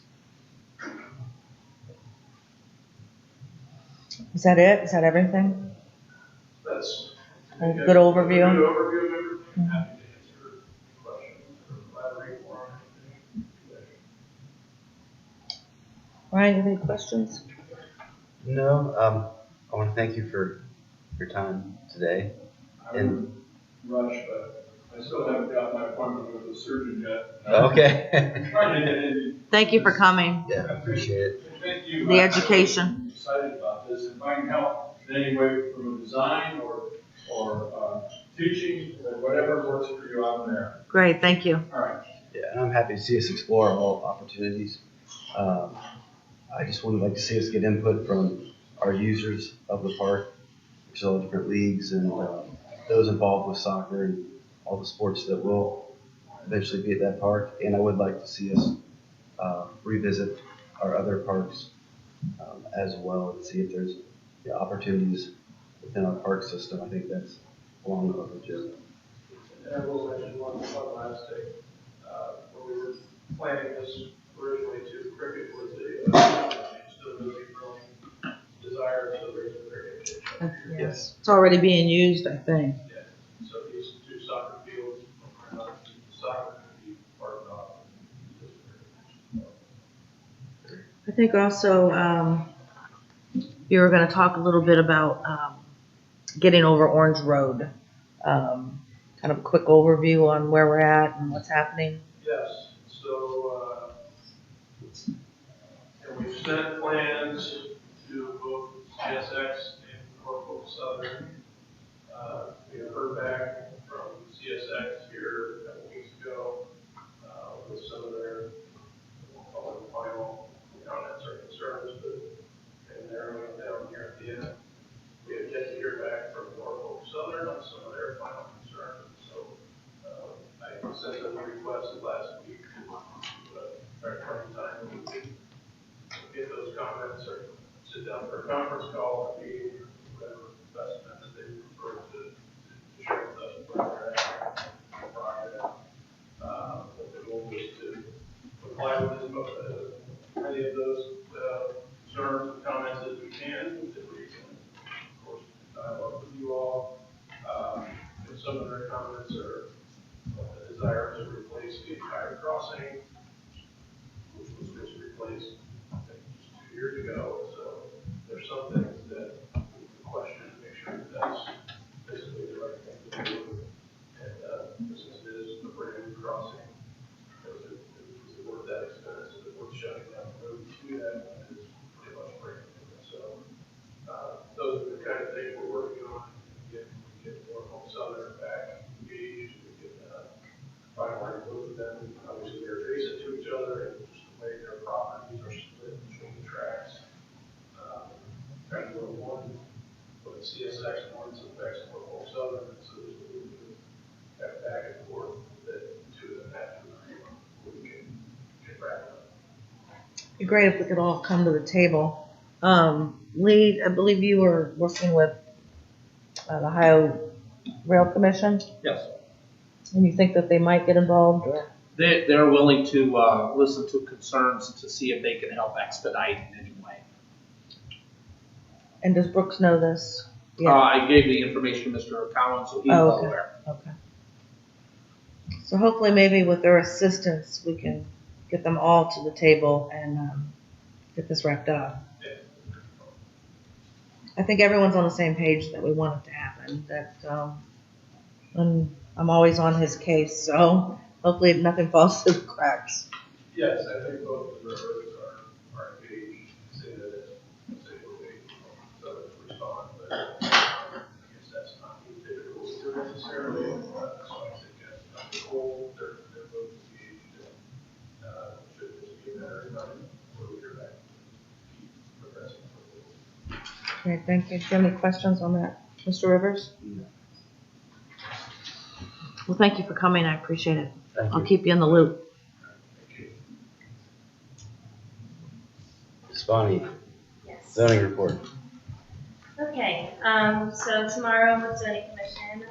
Is that it? Is that everything? That's A good overview? A good overview of everything. Happy to answer questions or elaborate more on anything. Ryan, any questions? No, I want to thank you for your time today. I would rush, but I still haven't got my appointment with the surgeon yet. Okay. I'm trying to get in. Thank you for coming. Yeah, I appreciate it. Thank you. The education. I'm excited about this, and if I can help in any way from a design or teaching or whatever works for you, I'm there. Great, thank you. All right. Yeah, and I'm happy to see us explore all opportunities. I just would like to see us get input from our users of the park, which is all different leagues and those involved with soccer and all the sports that will eventually be at that park. And I would like to see us revisit our other parks as well and see if there's opportunities within our park system. I think that's long overdue. And I will mention one last thing. When we were planning this originally too, cricket was still really growing desire, so there's a cricket. Yes. It's already being used, I think. Yeah, so these two soccer fields, soccer could be part of I think also you were going to talk a little bit about getting over Orange Road. Kind of a quick overview on where we're at and what's happening. Yes, so, and we've sent plans to both CSX and Norfolk Southern. We have heard back from CSX here a couple weeks ago, with some of their, we'll call it final comments or concerns, but and narrowing it down here at the end. We have yet to hear back from Norfolk Southern. last week to try to find time to get those comments or sit down for a conference call, a meeting, or whatever best method they prefer to share with us where they're at in the project. But the goal is to comply with many of those concerns and comments as we can, that we can, of course, dialogue with you all. If some of their comments are a desire to replace the entire crossing, which was just replaced, I think, just 2 years ago. So there's some things that we can question to make sure that that's basically the right thing to do. And since it is a brand new crossing, is it worth that expense? Is it worth shutting down the road to do that when it is pretty much brand new? So those are the kind of things we're working on. Get more home southern back engaged. We can finalize both of them. Obviously, they're adjacent to each other, and just the way their properties are split between the tracks. Kind of one, but CSX one's affects more home southern, so there's a little bit of that back and forth that two of them have to agree on. We can get back on. It'd be great if we could all come to the table. Lee, I believe you were working with the Ohio Rail Commission, Yes. and you think that they might get involved? Or? They're willing to listen to concerns to see if they can help expedite in any way. And does Brooks know this? I gave the information to Mr. Collins, so he's well okay. aware. Okay. So hopefully maybe with their assistance, we can get them all to the table and get this wrapped up. I think everyone's on the same page that we want it to happen, that, and I'm always on his case, so hopefully nothing falls through the cracks. Yes, I think both of the railroads are engaged, say that it's a way, so it's respond, but I guess that's not the typical here necessarily. So I think that's the goal, they're both engaged, and should just be a matter of time before we hear back, keep progressing. Okay, thank you. Do you have any questions on that, Mr. Rivers? No. Well, thank you for coming. I appreciate it. Thank I'll you. keep you in the loop. Ms. Bonnie, Yes. zoning report. Okay, so tomorrow with zoning commission,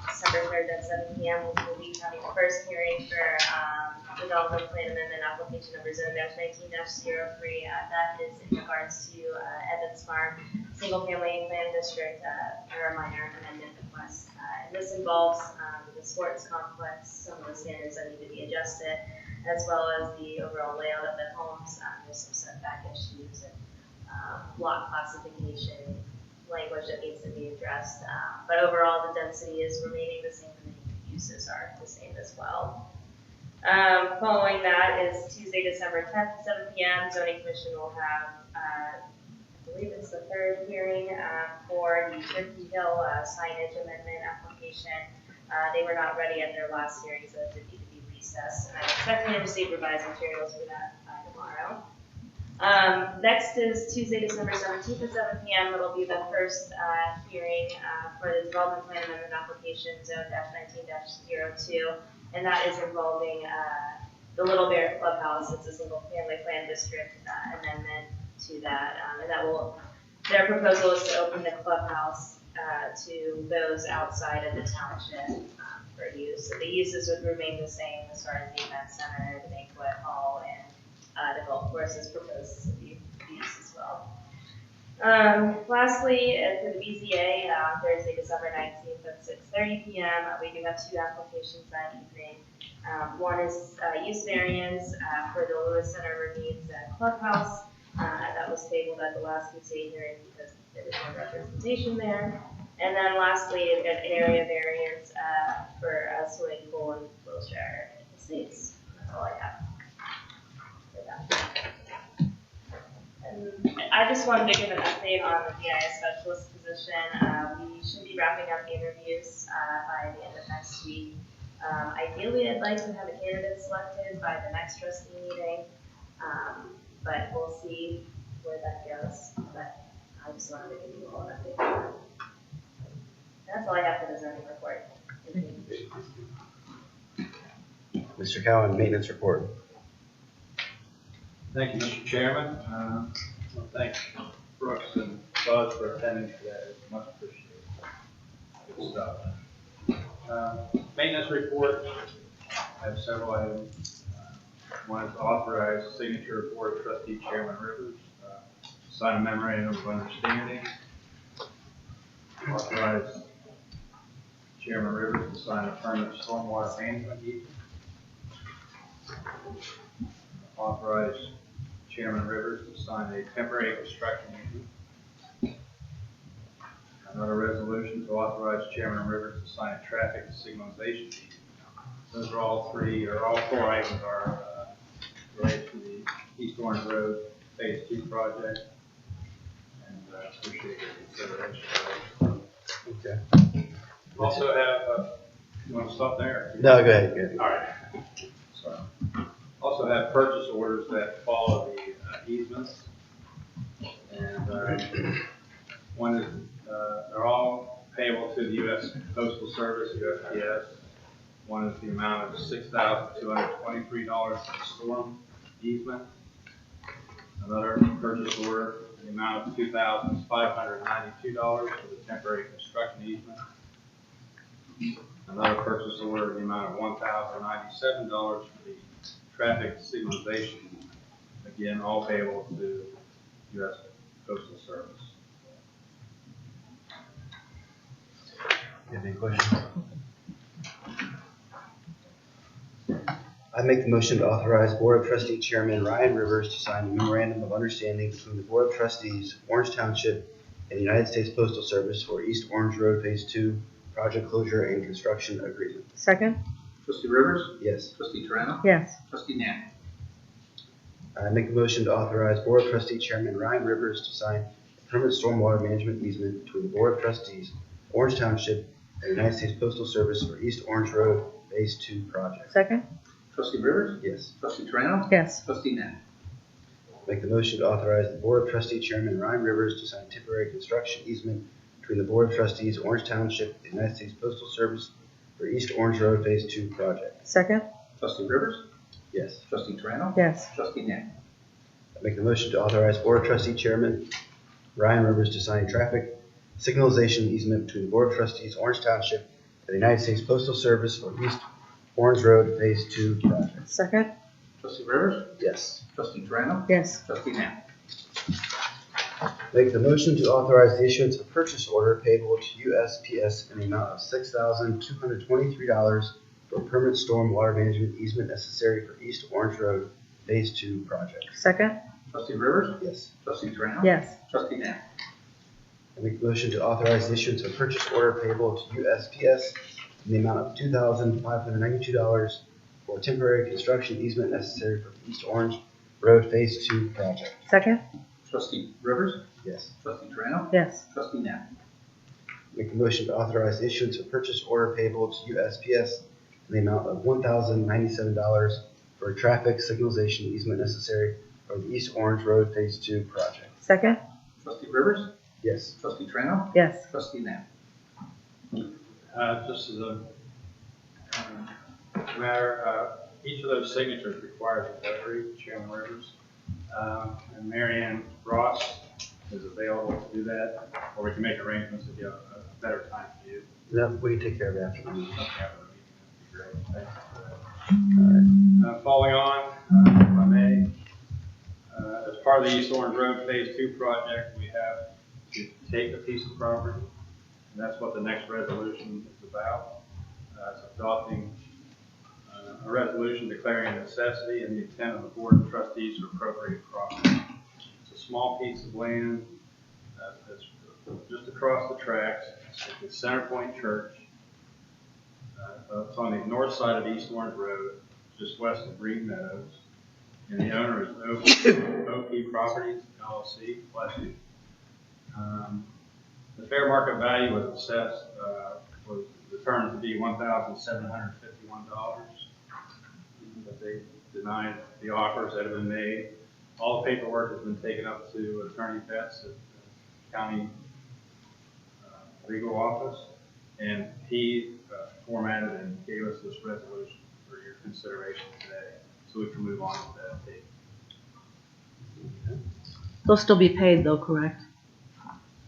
December 3rd at 7 p.m. we'll be having the first hearing for, development plan amendment application number zone-19-03. That is in regards to, Evans Farm, single family plan district, for a minor amendment request. And this involves, the sports complex, some of the standards that need to be adjusted, as well as the overall layout of the homes. There's some setback issues and block classification language that needs to be addressed. But overall, the density is remaining the same and the uses are the same as well. Following that is Tuesday, December 10th, 7 p.m. Zoning Commission will have, I believe it's the third hearing for the Turkey Hill signage amendment application. They were not ready at their last hearing, so it did need to be recessed. And I'm expecting to receive revised materials for that by tomorrow. Next is Tuesday, December 17th at 7 p.m. It'll be the first hearing for the development plan amendment application zone-19-02, and that is involving the Little Bear Clubhouse. It's a single family plan district amendment to that, and that will, their proposal is to open the clubhouse to those outside of the township for use. So the uses would remain the same as far as the event center, the banquet hall, and the golf course is proposed to be used as well. Lastly, for the BZA, Thursday, December 19th at 6:30 p.m., we do have two applications that evening. One is use variance for the Lewis Center Ravines Clubhouse. That was tabled at the last BZA hearing because there was no representation there. And then lastly, an area variance for a swimming pool in Wilshire Estates. That's all I have. And I just wanted to give an update on the BIS specialist position. We should be wrapping up interviews by the end of next week. Ideally, I'd like to have a candidate selected by the next trustee meeting, but we'll see where that goes. But I just wanted to give you all an update on that. That's all I have for the zoning report. Thank you. Mr. Cowan, maintenance report. Thank you, Mr. Chairman. Well, thanks Brooks and Buzz for attending today. It's much appreciated. Good stuff. Maintenance report. I have several items. One is authorized signature of Board of Trustee Chairman Rivers. Sign a memorandum of understanding. Authorize Chairman Rivers to sign a permanent stormwater management easement. Authorize Chairman Rivers to sign a temporary construction easement. Another resolution to authorize Chairman Rivers to sign a traffic signalization easement. Those are all four items are related to the East Orange Road Phase 2 project. And appreciate your consideration. Okay. Also have, you want to stop there? No, go ahead. Go ahead. All right. Sorry. Also have purchase orders that follow the easements. And one is, they're all payable to the U.S. Postal Service, USPS. One is the amount of $6,223 for the storm easement. Another purchase order, the amount of $2,592 for the temporary construction easement. Another purchase order, the amount of $1,097 for the traffic signalization. Again, all payable to U.S. Postal Service. You have any questions? I make the motion to authorize Board of Trustee Chairman Ryan Rivers to sign a memorandum of understanding between the Board of Trustees, Orange Township, and the United States Postal Service for East Orange Road Phase 2 project closure and construction agreement. Second? Trustee Rivers? Yes. Trustee Moreno? Yes. Trustee Nat? I make the motion to authorize Board of Trustee Chairman Ryan Rivers to sign a permanent stormwater management easement between the Board of Trustees, Orange Township, and the United States Postal Service for East Orange Road Phase 2 project. Second? Trustee Rivers? Yes. Trustee Moreno? Yes. Trustee Nat? Make the motion to authorize the Board of Trustee Chairman Ryan Rivers to sign a temporary construction easement between the Board of Trustees, Orange Township, and the United States Postal Service for East Orange Road Phase 2 project. Second? Trustee Rivers? Yes. Trustee Moreno? Yes. Trustee Nat? I make the motion to authorize Board of Trustee Chairman Ryan Rivers to sign a traffic signalization easement between the Board of Trustees, Orange Township, and the United States Postal Service for East Orange Road Phase 2 project. Second? Trustee Rivers? Yes. Trustee Moreno? Yes. Trustee Nat? Make the motion to authorize the issuance of a purchase order payable to USPS in the amount of $6,223 for a permanent storm water management easement necessary for East Orange Road Phase 2 project. Second? Trustee Rivers? Yes. Trustee Moreno? Yes. Trustee Nat? I make the motion to authorize the issuance of a purchase order payable to USPS in the amount of $2,592 for a temporary construction easement necessary for the East Orange Road Phase 2 project. Second? Trustee Rivers? Yes. Trustee Moreno? Yes. Trustee Nat? Make the motion to authorize the issuance of a purchase order payable to USPS in the amount of $1,097 for a traffic signalization easement necessary for the East Orange Road Phase 2 project. Second? Trustee Rivers? Yes. Trustee Moreno? Yes. Trustee Nat? Just as a matter, each of those signatures requires a notary, Chairman Rivers. And Mary Ann Ross is available to do that, or we can make arrangements if you have a better time for you. No, we can take care of it after the meeting. Okay, after the meeting, that'd be great. Thanks for that. Following on, if I may, as part of the East Orange Road Phase 2 project, we have to take a piece of property, and that's what the next resolution is about. It's adopting a resolution declaring a necessity and the intent of the Board of Trustees to appropriate property. It's a small piece of land that's just across the tracks. It's at the Center Point Church. It's on the north side of East Orange Road, just west of Green Meadows. And the owner is OP Properties, LLC. Bless you. The fair market value was assessed, was determined to be $1,751. But they denied the offers that have been made. All the paperwork has been taken up to Attorney Betts at the county legal office, and he formatted and gave us this resolution. for your consideration today, so we can move on to that date. They'll still be paid though, correct?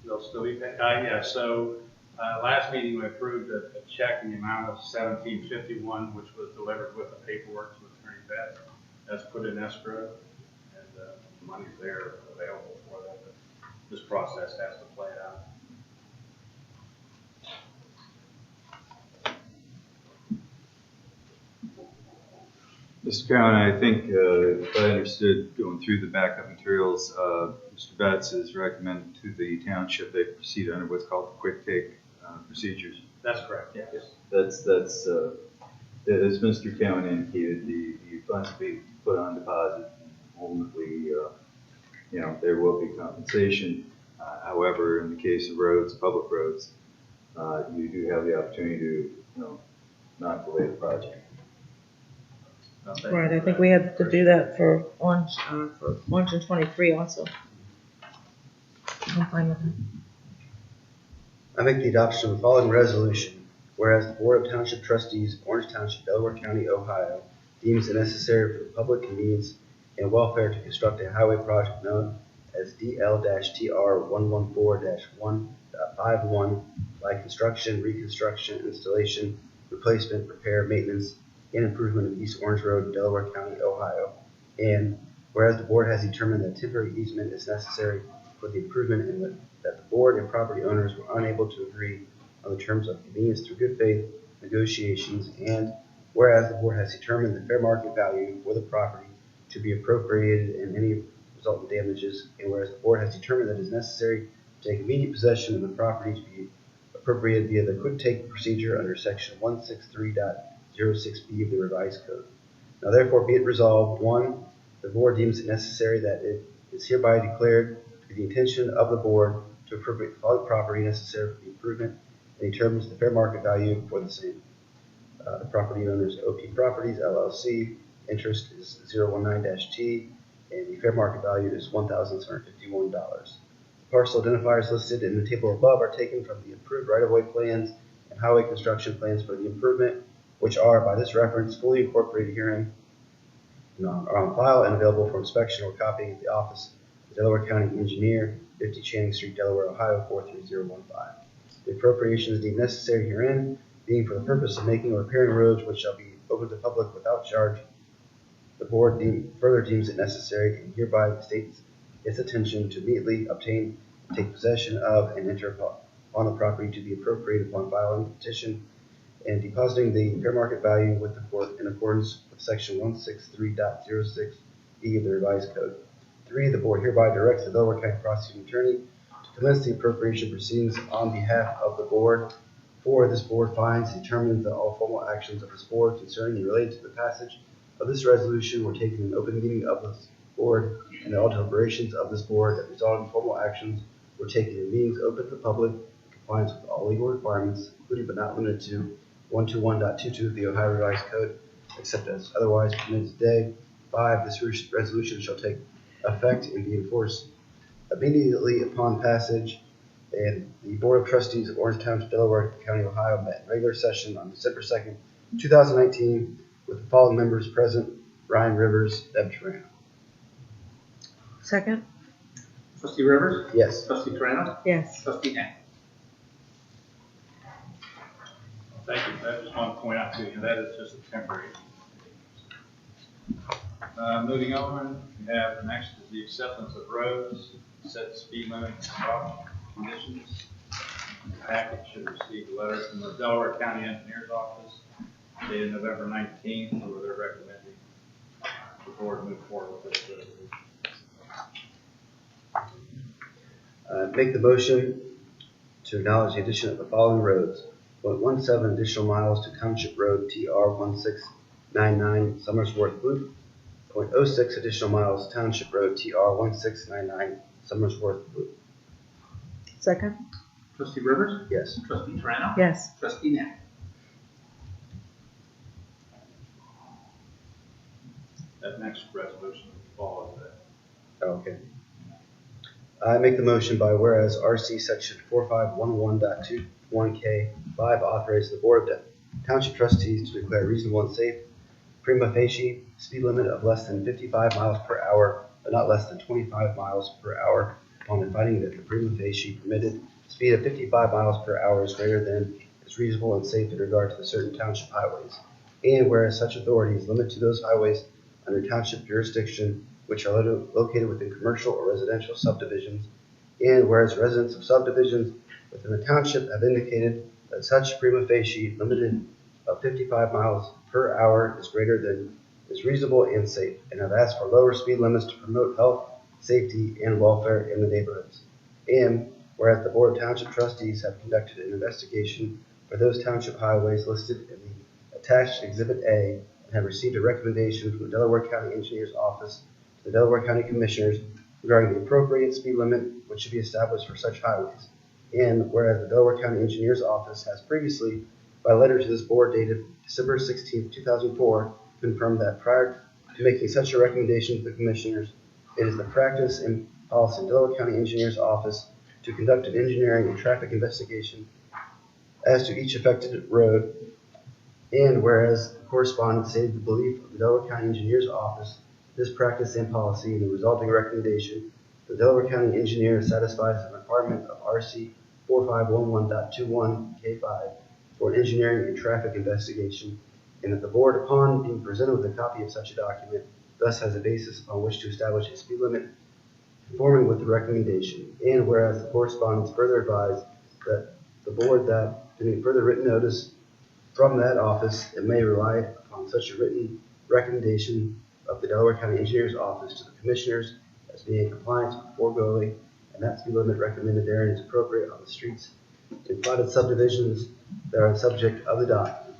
They'll still be paid, yeah, so, last meeting we approved a check in the amount of $17.51, which was delivered with the paperwork to Attorney Beth. That's put in escrow, and, the money's there available for them, but this process has to play out. Mr. Cowan, I think, if I understood going through the backup materials, Mr. Betts is recommending to the township they proceed under what's called the quick take procedures. That's correct, yes. That's, as Mr. Cowan indicated, the funds will be put on deposit. Ultimately, there will be compensation. However, in the case of roads, public roads, you do have the opportunity to, not delay the project. Right, I think we had to do that for Orange and 23 also. I'm fine with that. I make the adoption of the following resolution. Whereas the Board of Township Trustees, Orange Township, Delaware County, Ohio, deems it necessary for the public convenience and welfare to construct a highway project known as DL-TR114-1.51 by construction, reconstruction, installation, replacement, repair, maintenance, and improvement of East Orange Road, Delaware County, Ohio. And whereas the board has determined that temporary easement is necessary for the improvement and that the board and property owners were unable to agree on the terms of convenience through good faith negotiations, and whereas the board has determined the fair market value for the property to be appropriated and any resultant damages, and whereas the board has determined that it is necessary to take immediate possession of the property to be appropriated via the quick take procedure under section 163.06B of the revised code. Now therefore be it resolved, 1, the board deems it necessary that it is hereby declared to be the intention of the board to appropriate the following property necessary for the improvement and determines the fair market value for the same. The property owner's OP Properties LLC, interest is 019-T, and the fair market value is $1,751. The parcel identifiers listed in the table above are taken from the approved right-of-way plans and highway construction plans for the improvement, which are, by this reference, fully incorporated herein, are on file and available for inspection or copying at the office of the Delaware County Engineer, 50 Channing Street, Delaware, Ohio, 43015. The appropriation is deemed necessary herein, being for the purpose of making or repairing roads which shall be open to the public without charge. The board further deems it necessary and hereby states its intention to immediately obtain and take possession of and enter upon the property to be appropriated upon filing the petition and depositing the fair market value with the court in accordance with section 163.06B of the revised code. 3, the board hereby directs the Delaware County Prosecuting Attorney to commence the appropriation proceedings on behalf of the board. 4, this board finds and determines that all formal actions of this board concerning and related to the passage of this resolution were taken in an open meeting of this board, and that all deliberations of this board that resulted in formal actions were taken in meetings open to the public in compliance with all legal requirements, including but not limited to 121.22 of the Ohio Revised Code, except as otherwise permitted today. 5, this resolution shall take effect and be enforced immediately upon passage. And the Board of Trustees of Orange Township, Delaware County, Ohio met in regular session on December 2nd, 2019, with the following members present: Ryan Rivers, Deb Tarano. Second? Trustee Rivers? Yes. Trustee Toretto? Yes. Trustee Heck? Thank you. I just want to point out to you, that is just a temporary. Moving on, we have the next is the acceptance of roads, set speed limits, and rock conditions. The package should receive a letter from the Delaware County Engineer's Office dated November 19th, where they're recommending the board move forward with this resolution. Make the motion to acknowledge the addition of the following roads: 0.17 additional miles to Township Road TR1699 Summersworth Loop, 0.06 additional miles to Township Road TR1699 Summersworth Loop. Second? Trustee Rivers? Yes. Trustee Toretto? Yes. Trustee Heck? That next resolution follows that. Okay. I make the motion by whereas RC section 4511.21K5 authorizes the Board of Township Trustees to declare reasonable and safe prima facie speed limit of less than 55 miles per hour, but not less than 25 miles per hour, upon the finding that the prima facie permitted speed of 55 miles per hour is greater than is reasonable and safe in regard to the certain township highways. And whereas such authority is limited to those highways under township jurisdiction which are located within commercial or residential subdivisions, and whereas residents of subdivisions within the township have indicated that such prima facie limited of 55 miles per hour is greater than is reasonable and safe, and have asked for lower speed limits to promote health, safety, and welfare in the neighborhoods. And whereas the Board of Township Trustees have conducted an investigation for those township highways listed in the attached Exhibit A and have received a recommendation from the Delaware County Engineers Office to the Delaware County Commissioners regarding the appropriate speed limit which should be established for such highways. And whereas the Delaware County Engineers Office has previously, by letter to this board dated December 16, 2004, confirmed that prior to making such a recommendation to the Commissioners, it is the practice and policy of the Delaware County Engineers Office to conduct an engineering and traffic investigation as to each affected road. And whereas the correspondent stated the belief of the Delaware County Engineers Office, this practice and policy and the resulting recommendation, the Delaware County Engineer satisfies the requirement of RC 4511.21 K5 for an engineering and traffic investigation, and that the board, upon being presented with a copy of such a document, thus has a basis upon which to establish a speed limit conforming with the recommendation. And whereas the correspondents further advise that the board that any further written notice from that office, it may rely upon such a written recommendation of the Delaware County Engineers Office to the Commissioners as being in compliance with the foregoing, and that speed limit recommended therein is appropriate on the streets in platted subdivisions that are the subject of the document.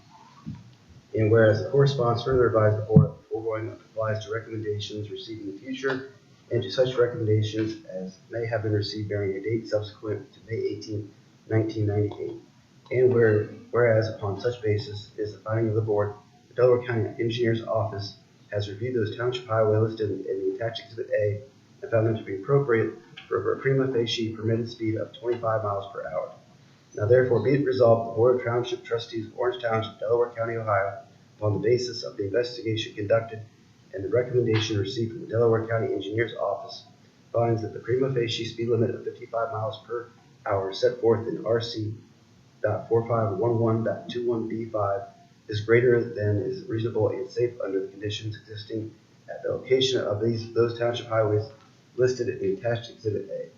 And whereas the correspondence further advised the board of the foregoing applies to recommendations received in the future and to such recommendations as may have been received during a date subsequent to May 18, 1998. And whereas upon such basis is the finding of the board, the Delaware County Engineers Office has reviewed those township highways listed in the attached Exhibit A and found them to be appropriate for a prima facie permitted speed of 25 miles per hour. Now therefore be it resolved, the Board of Township Trustees of Orange Township, Delaware County, Ohio, upon the basis of the investigation conducted and the recommendation received from the Delaware County Engineers Office, finds that the prima facie speed limit of 55 miles per hour set forth in RC .4511.21B5 is greater than is reasonable and safe under the conditions existing at the location of those township highways listed in the attached Exhibit A.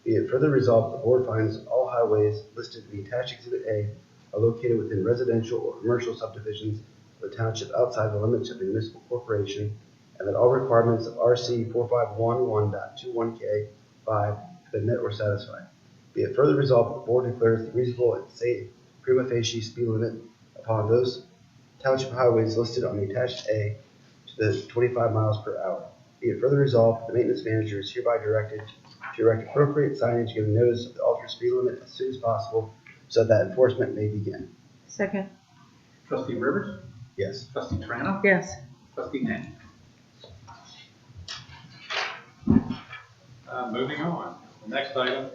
Be it further resolved, the board finds that all highways listed in the attached Exhibit A are located within residential or commercial subdivisions of the township outside the limits of the municipal corporation, and that all requirements of RC 4511.21K5 have been met or satisfied. Be it further resolved, the board declares the reasonable and safe prima facie speed limit upon those township highways listed on the attached A to the 25 miles per hour. Be it further resolved, the maintenance manager is hereby directed to erect appropriate signage giving notice of the altered speed limit as soon as possible so that enforcement may begin. Second. Trustee Rivers? Yes. Trustee Trano? Yes. Trustee Nang? Moving on, the next item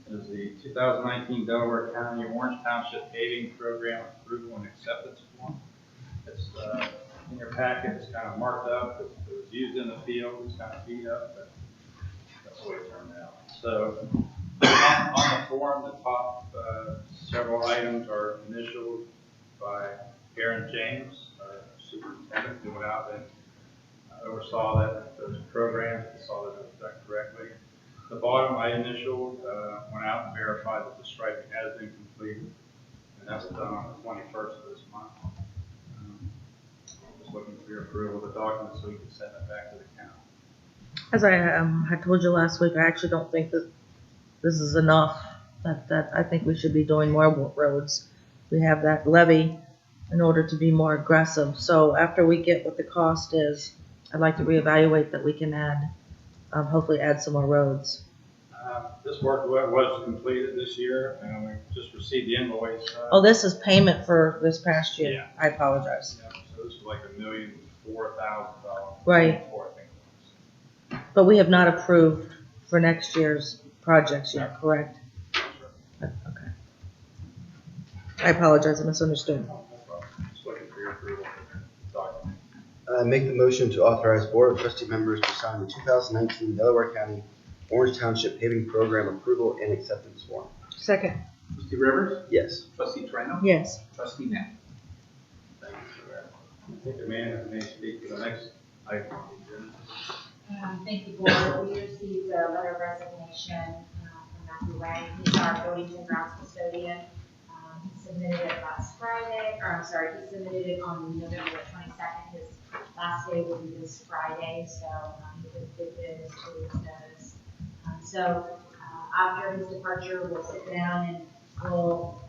is the 2019 Delaware County Orange Township paving program approval and acceptance form. It's in your packet. It's kind of marked up. It was used in the field. It's kind of beat up, but that's the way it turned out. So on the form, the top several items are initialed by Aaron James, our superintendent, who went out and oversaw that those programs and saw that it was done correctly. The bottom I initialed, went out and verified that the striping has been completed, and that was done on the 21st of this month. Just looking for your approval of the document so we can send it back to the county. As I had told you last week, I actually don't think that this is enough. That I think we should be doing more roads. We have that levy in order to be more aggressive. So after we get what the cost is, I'd like to reevaluate that we can add, hopefully add some more roads. This work was completed this year, and we just received the invoice. Oh, this is payment for this past year. Yeah. I apologize. Yeah, so this was like $1,004,000. Right. Before, I think. But we have not approved for next year's projects yet, correct? Okay. I apologize, I misunderstood. No problem. Just looking for your approval. I make the motion to authorize Board of Trustee members to sign the 2019 Delaware County Orange Township paving program approval and acceptance form. Second. Trustee Rivers? Yes. Trustee Moreno? Yes. Trustee Net? Thank you, sir. I think the man may speak to the next item. Thank you, board. We received a letter of resignation from Matthew Wang. He's our Boatington grounds custodian. He submitted it last Friday, or I'm sorry, he submitted it on November 22nd. His last day will be this Friday, so he did give his 2 weeks notice. After his departure, we'll sit down and I'll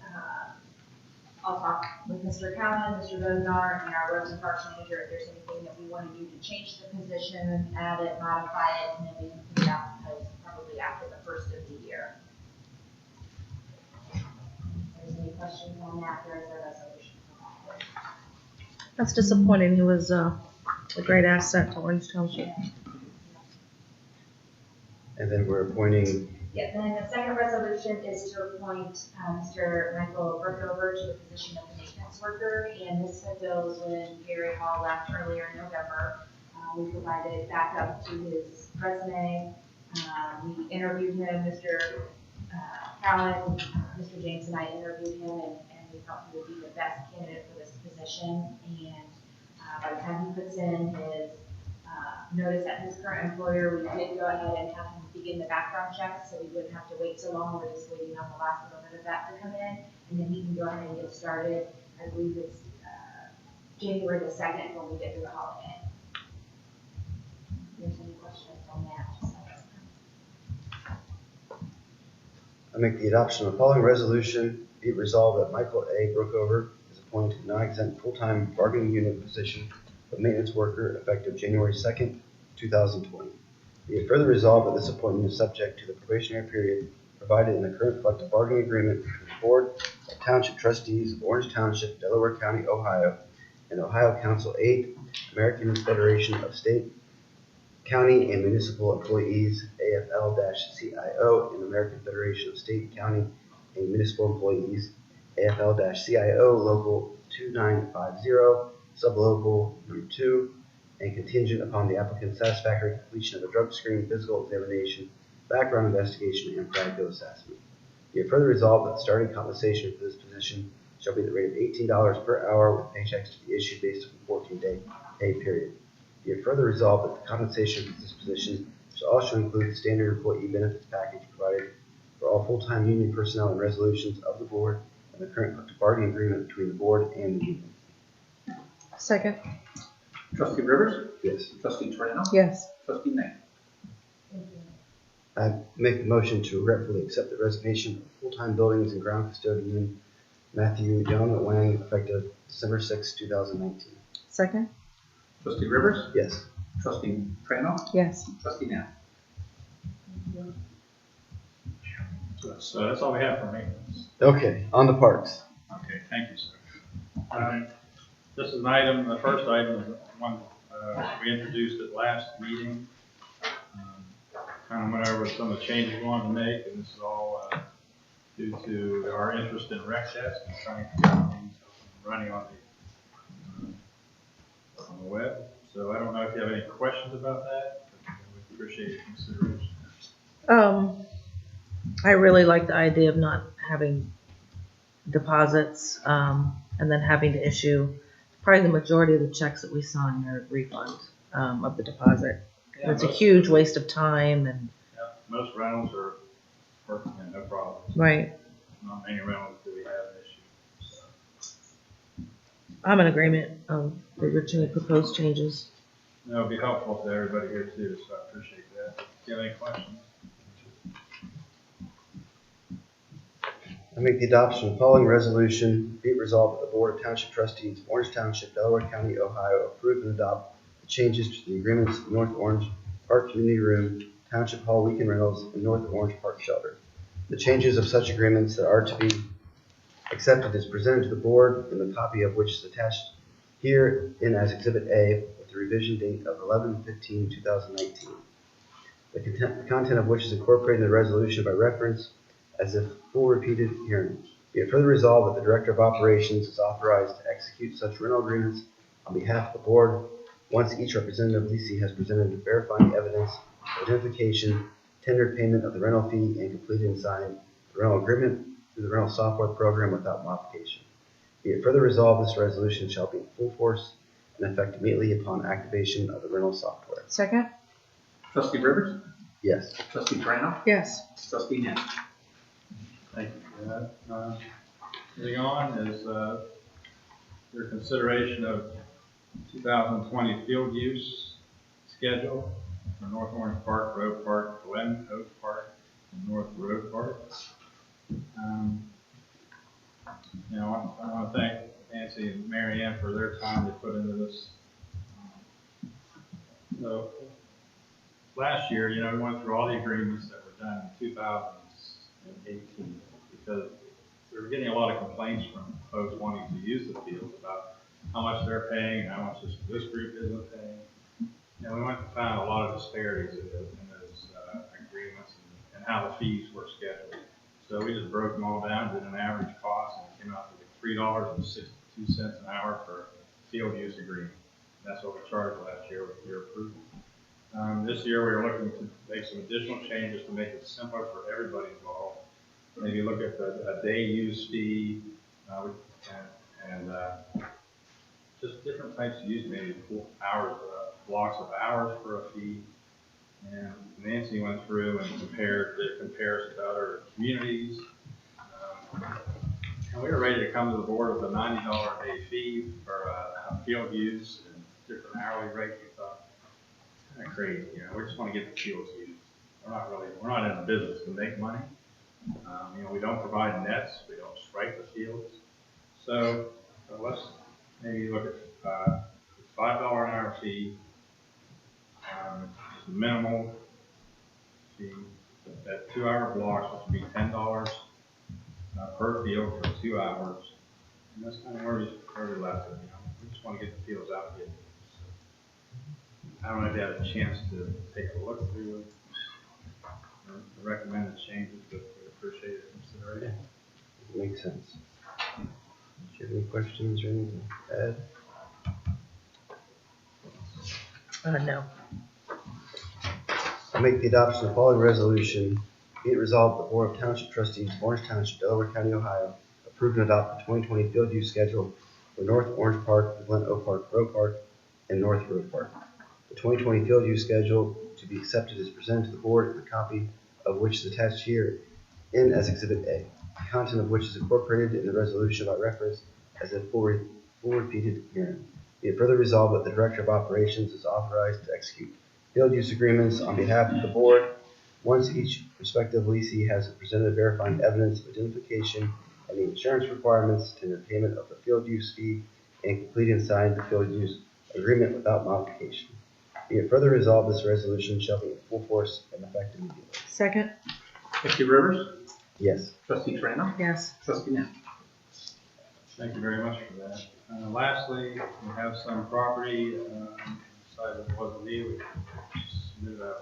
talk with Mr. Cowan, Mr. Bodnar, and our roads and parks manager if there's anything that we want to do to change the position, add it, modify it, and then we can put it out to post probably after the first of the year. If there's any questions on that, there is a resolution. That's disappointing. He was a great asset to Orange Township. And then we're appointing, Yeah, then the second resolution is to appoint Mr. Michael Brookover to the position of maintenance worker, and this fulfills when Gary Hall left earlier in November. We provided backup to his resume. We interviewed him, Mr. Cowan, Mr. James and I interviewed him, and we thought he would be the best candidate for this position. And by the time he puts in his notice at his current employer, we did go ahead and have him begin the background check, so we wouldn't have to wait so long. We're just waiting on the last little bit of that to come in, and then he can go ahead and get started. I believe it's January the 2nd when we get through the holiday. If there's any questions on that, just let us know. I make the adoption of the following resolution. Be it resolved that Michael A. Brookover is appointed to non-exempt full-time bargaining unit position of maintenance worker effective January 2nd, 2020. Be it further resolved that this appointment is subject to the probationary period provided in the current collective bargaining agreement between the Board of Township Trustees of Orange Township, Delaware County, Ohio, and Ohio Council 8, American Federation of State, County, and Municipal Employees, AFL-CIO, and American Federation of State, County, and Municipal Employees, AFL-CIO, Local 2950, Sublocal number 2, and contingent upon the applicant's satisfactory completion of a drug screen, physical examination, background investigation, and practical assessment. Be it further resolved that the starting compensation for this position shall be the rate of $18 per hour with paychecks to be issued based on a 14-day pay period. Be it further resolved that the compensation for this position shall also include the standard employee benefits package provided for all full-time union personnel and resolutions of the board and the current collective bargaining agreement between the board and the union. Second. Trustee Rivers? Yes. Trustee Moreno? Yes. Trustee Net? Thank you. I make the motion to regretfully accept the resignation of full-time buildings and ground custodian Matthew Young Wang effective December 6, 2019. Second. Trustee Rivers? Yes. Trustee Moreno? Yes. Trustee Net? So that's all we have for maintenance. Okay, on the parks. Okay, thank you, sir. This is an item, the first item is one we introduced at last meeting. Kind of went over some of the changes we wanted to make, and this is all due to our interest in rec test and trying to get things running on the web. So I don't know if you have any questions about that, but we appreciate your consideration. I really like the idea of not having deposits, and then having to issue probably the majority of the checks that we sign are refund, of the deposit. Yeah, It's a huge waste of time and. Yeah, most rentals are working, no problem. Right. Not many rentals do we have an issue. So, I'm in agreement of the originally proposed changes. that'll be helpful to everybody here too, so I appreciate that. Do you have any questions? I make the adoption of the following resolution. Be it resolved that the Board of Township Trustees of Orange Township, Delaware County, Ohio approve and adopt the changes to the agreements of North Orange Park Community Room, Township Hall Weekend Rentals, and North Orange Park Shelter. The changes of such agreements that are to be accepted is presented to the board, and the copy of which is attached here in as Exhibit A with the revision date of 11/15/2019. The content of which is incorporated in the resolution by reference as if full repeated hearing. Be it further resolved that the Director of Operations is authorized to execute such rental agreements on behalf of the board Once each representative leasing has presented verifying evidence of identification, tendered payment of the rental fee, and completed and signed the rental agreement through the rental software program without modification. Be it further resolved, this resolution shall be in full force and effect immediately upon activation of the rental software. Second? Trustee Rivers? Yes. Trustee Moreno? Yes. Trustee Net? Thank you for that. Moving on is your consideration of 2020 field use schedule for North Orange Park, Road Park, Glen Oak Park, and North Road Park. I want to thank Nancy and Mary Ann for their time they put into this. So last year, we went through all the agreements that were done in 2018 because we were getting a lot of complaints from folks wanting to use the fields about how much they're paying and how much this group isn't paying. And we went and found a lot of disparities in those agreements and how the fees were scheduled. So we just broke them all down, did an average cost, and it came out to like $3.62 an hour for field use agreement. That's what we charged last year with your approval. This year we are looking to make some additional changes to make it simpler for everybody involved. Maybe look at a day use fee and just different types of use, maybe hours, blocks of hours for a fee. And Nancy went through and compared it to other communities. And we were ready to come to the board with a $90 a day fee for a field use and different hourly rate. We thought, kind of crazy, we just want to get the fields used. We're not in the business to make money. We don't provide nets, we don't strike the fields. So let's maybe look at $5 an hour fee, minimal fee, at 2 hour blocks, which would be $10 per field for 2 hours. And that's kind of where we left it. We just want to get the fields out and get it. I don't know if you had a chance to take a look through the recommended changes, but we appreciate your consideration. Makes sense. Do you have any questions or anything to add? No. I make the adoption of the following resolution. Be it resolved that the Board of Township Trustees, Orange Township, Delaware County, Ohio, approve and adopt the 2020 field use schedule for North Orange Park, Glen Oak Park, Road Park, and North Road Park. The 2020 field use schedule to be accepted is presented to the board, and a copy of which is attached here in as Exhibit A, the content of which is incorporated in the resolution by reference as a full repeated hearing. Be it further resolved that the Director of Operations is authorized to execute field use agreements on behalf of the board once each respective leasee has presented verifying evidence of identification and the insurance requirements, tender payment of the field use fee, and complete and signed the field use agreement without modification. Be it further resolved, this resolution shall be in full force and effect immediately. Second? Trustee Rivers? Yes. Trustee Moreno? Yes. Trustee Net? Thank you very much for that. Lastly, we have some property, decided it wasn't me, we submitted a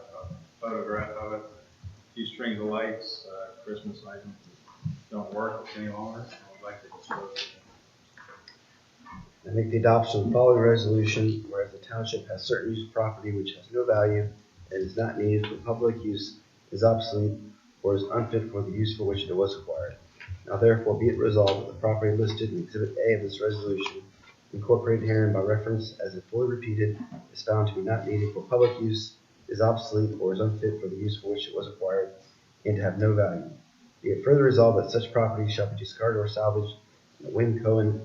photograph of it, a few strings of lights, Christmas items that don't work any longer, and we'd like to dispose of them. I make the adoption of the following resolution, whereas the township has certain use of property which has no value and is not needed for public use, is obsolete, or is unfit for the use for which it was acquired. Now therefore be it resolved that the property listed in Exhibit A of this resolution, incorporated herein by reference as if fully repeated, is found to be not needed for public use, is obsolete, or is unfit for the use for which it was acquired, and to have no value. Be it further resolved that such property shall be discarded or salvaged, and that Wayne Cohen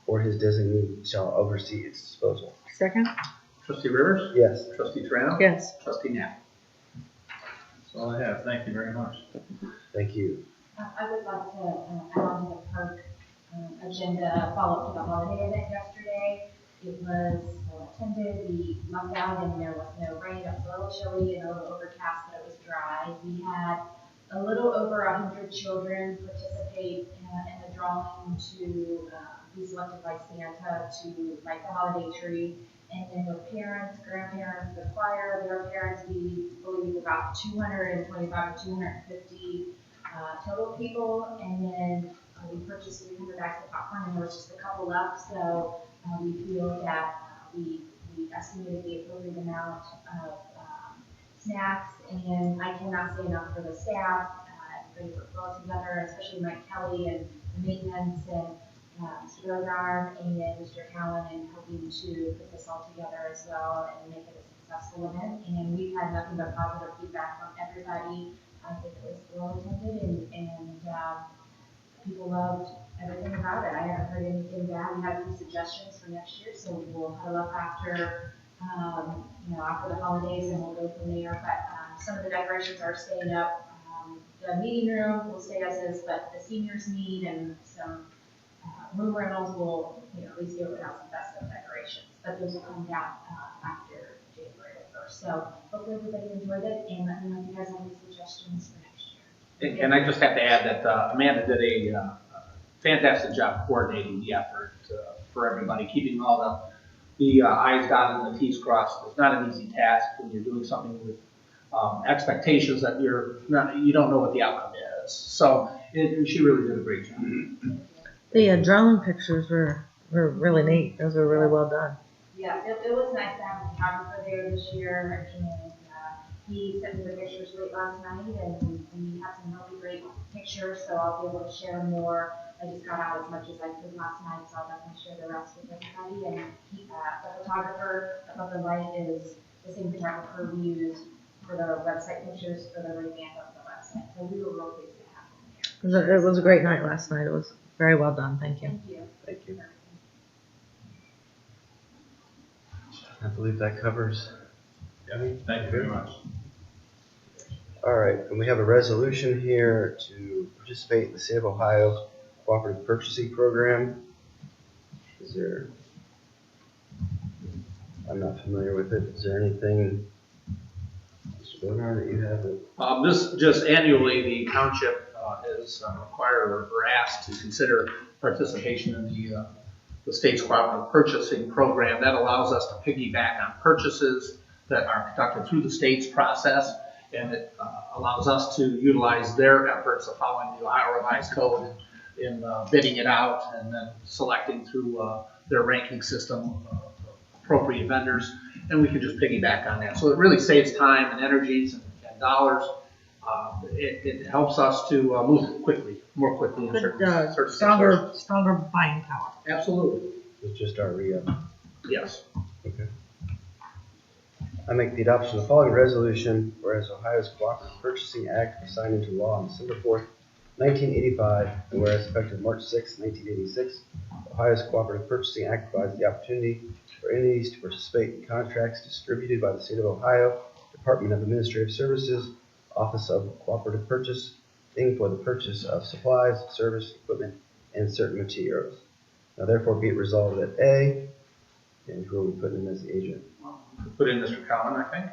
or his designee shall oversee its disposal. Second? Trustee Rivers? Yes. Trustee Moreno? Yes. Trustee Net? That's all I have. Thank you very much. Thank you. I would like to add on to the park agenda, follow up to the holiday event yesterday. It was well attended, we lucked out and there was no rain, it was a little chilly and a little overcast, but it was dry. We had a little over 100 children participate in the drawing to be selected by Santa to light the holiday tree. And then with parents, grandparents, the choir, their parents, we believe about 225 to 250 total people. And then we purchased 300 bags of popcorn and there was just a couple left. So we feel that we we estimated the appropriate amount of snacks, and I cannot say enough for the staff. Everybody worked well together, especially Mike Kelly and the maintenance and Mr. Rogar and Mr. Cowan, and helping to put this all together as well and make it a successful event. And we've had nothing but positive feedback from everybody. I think it was well attended, and people loved everything about it. I haven't heard anything bad. We had a few suggestions for next year, so we'll huddle up after, after the holidays, and we'll go from there. But some of the decorations are staying up. The meeting room will stay as is, but the seniors meet and some room rentals will, at least do it without some festive decorations. But those will come down after January 1st. So hopefully everybody enjoyed it, and let me know if you guys have any suggestions for next year. And I just have to add that Amanda did a fantastic job coordinating the effort for everybody, keeping all the I's dotted and the T's crossed. It's not an easy task when you're doing something with expectations that you don't know what the outcome is. So she really did a great job. The drone pictures were really neat. Those were really well done. Yeah, it was nice to have a photographer there this year, and he sent me the pictures late last night, and we have some really great pictures, so I'll be able to share more. I just got out as much as I could last night, so I'll definitely share the rest with everybody. And the photographer above the light is the same photographer we used for the website pictures for the revamp of the website. So we were real pleased to have him there. It was a great night last night. It was very well done. Thank you. Thank you. Thank you. I believe that covers. Thank you very much. All right, and we have a resolution here to participate in the State of Ohio Cooperative Purchasing Program. I'm not familiar with it. Is there anything, Mr. Bernard, that you have? This just annually, the township is required or asked to consider participation in the state's cooperative purchasing program. That allows us to piggyback on purchases that are conducted through the state's process, and it allows us to utilize their efforts of following the Ohio Revised Code in bidding it out and then selecting through their ranking system appropriate vendors, and we can just piggyback on that. So it really saves time and energies and dollars. It helps us to move more quickly in certain Stronger buying power. Absolutely. It's just our re-up. Yes. Okay. I make the adoption of the following resolution, whereas Ohio's Cooperative Purchasing Act was signed into law on December 4th, 1985, and whereas effective March 6, 1986, Ohio's Cooperative Purchasing Act provides the opportunity for entities to participate in contracts distributed by the State of Ohio Department of Administrative Services, Office of Cooperative Purchasing for the purchase of supplies, service, equipment, and certain materials. Now therefore be it resolved that A, and who are we putting in as the agent? Put in Mr. Cowan, I think,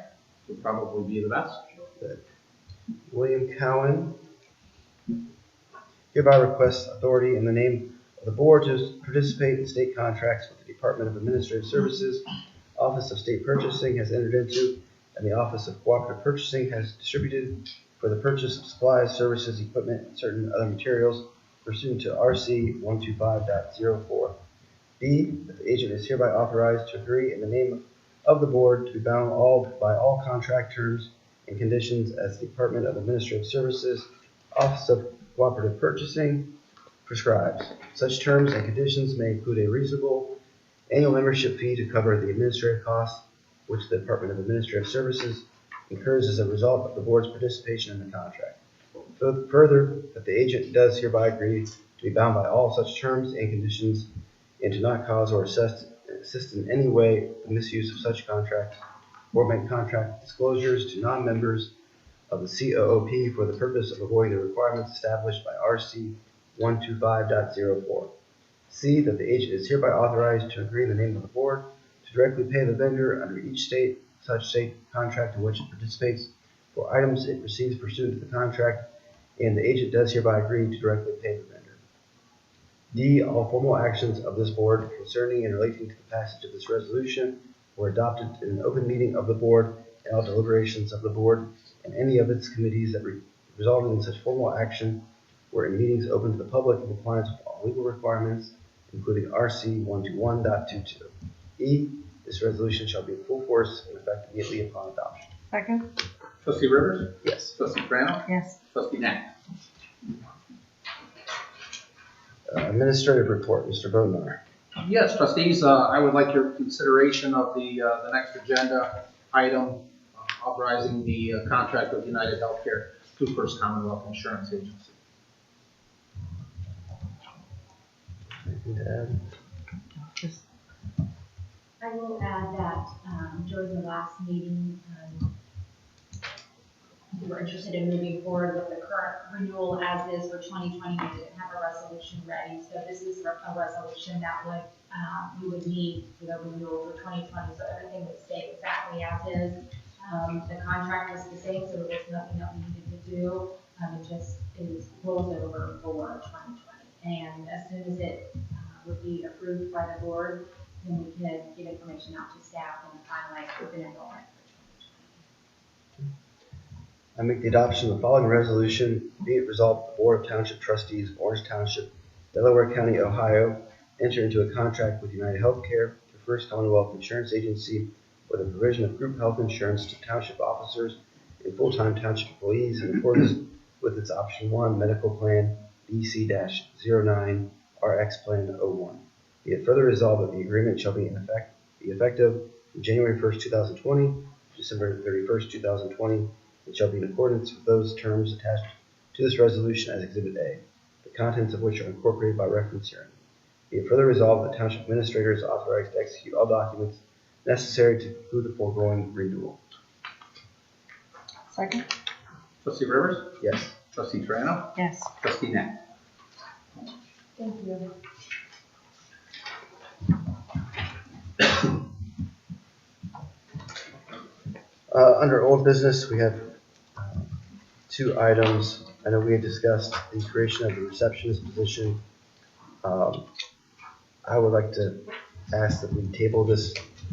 would probably be the best. That William Cowan hereby requests authority in the name of the board to participate in state contracts with the Department of Administrative Services, Office of State Purchasing has entered into, and the Office of Cooperative Purchasing has distributed for the purchase of supplies, services, equipment, and certain other materials pursuant to RC 125.04. B, that the agent is hereby authorized to agree in the name of the board to be bound by all contract terms and conditions as the Department of Administrative Services, Office of Cooperative Purchasing prescribes. Such terms and conditions may include a reasonable annual membership fee to cover the administrative costs which the Department of Administrative Services incurs as a result of the board's participation in the contract. Further, that the agent does hereby agree to be bound by all such terms and conditions and to not cause or assist in any way the misuse of such contracts or make contract disclosures to non-members of the COOP for the purpose of avoiding the requirements established by RC 125.04. C, that the agent is hereby authorized to agree in the name of the board to directly pay the vendor under each such state contract in which it participates for items it receives pursuant to the contract, and the agent does hereby agree to directly pay the vendor. D, all formal actions of this board concerning and relating to the passage of this resolution were adopted in an open meeting of the board, and all deliberations of the board and any of its committees that resulted in such formal action were in meetings open to the public in compliance with all legal requirements, including RC 121.22. E, This resolution shall be in full force and effect immediately upon adoption. Second? Trustee Rivers? Yes. Trustee Morano? Yes. Trustee Net? Administrative report, Mr. Bodnar. Yes, trustees, I would like your consideration of the next agenda item, authorizing the contract with United Healthcare through First Commonwealth Insurance Agency. Anything to add? Just I will add that during the last meeting, we were interested in moving forward with the current renewal as is for 2020. We didn't have a resolution ready, so this is a resolution that would we would need for the renewal for 2020. So everything would stay exactly as is. The contract was the same, so there was nothing that we needed to do. It just is rolls over for 2020, and as soon as it would be approved by the board, then we can get information out to staff and finalize open enrollment. I make the adoption of the following resolution. Be it resolved, the Board of Township Trustees, Orange Township, Delaware County, Ohio, enter into a contract with United Healthcare, the First Commonwealth Insurance Agency, for the provision of group health insurance to township officers and full-time township employees in accordance with its Option 1 Medical Plan DC-09 RX Plan 01. Be it further resolved that the agreement shall be effective from January 1st, 2020 to December 31st, 2020, and shall be in accordance with those terms attached to this resolution as Exhibit A, the contents of which are incorporated by reference herein. Be it further resolved that the Township Administrator is authorized to execute all documents necessary to conclude the foregoing renewal. second? Trustee Rivers? Yes. Trustee Morano? Yes. Trustee Net? Thank you. Under old business, we have two items. I know we had discussed the creation of the receptionist position. I would like to ask that we table this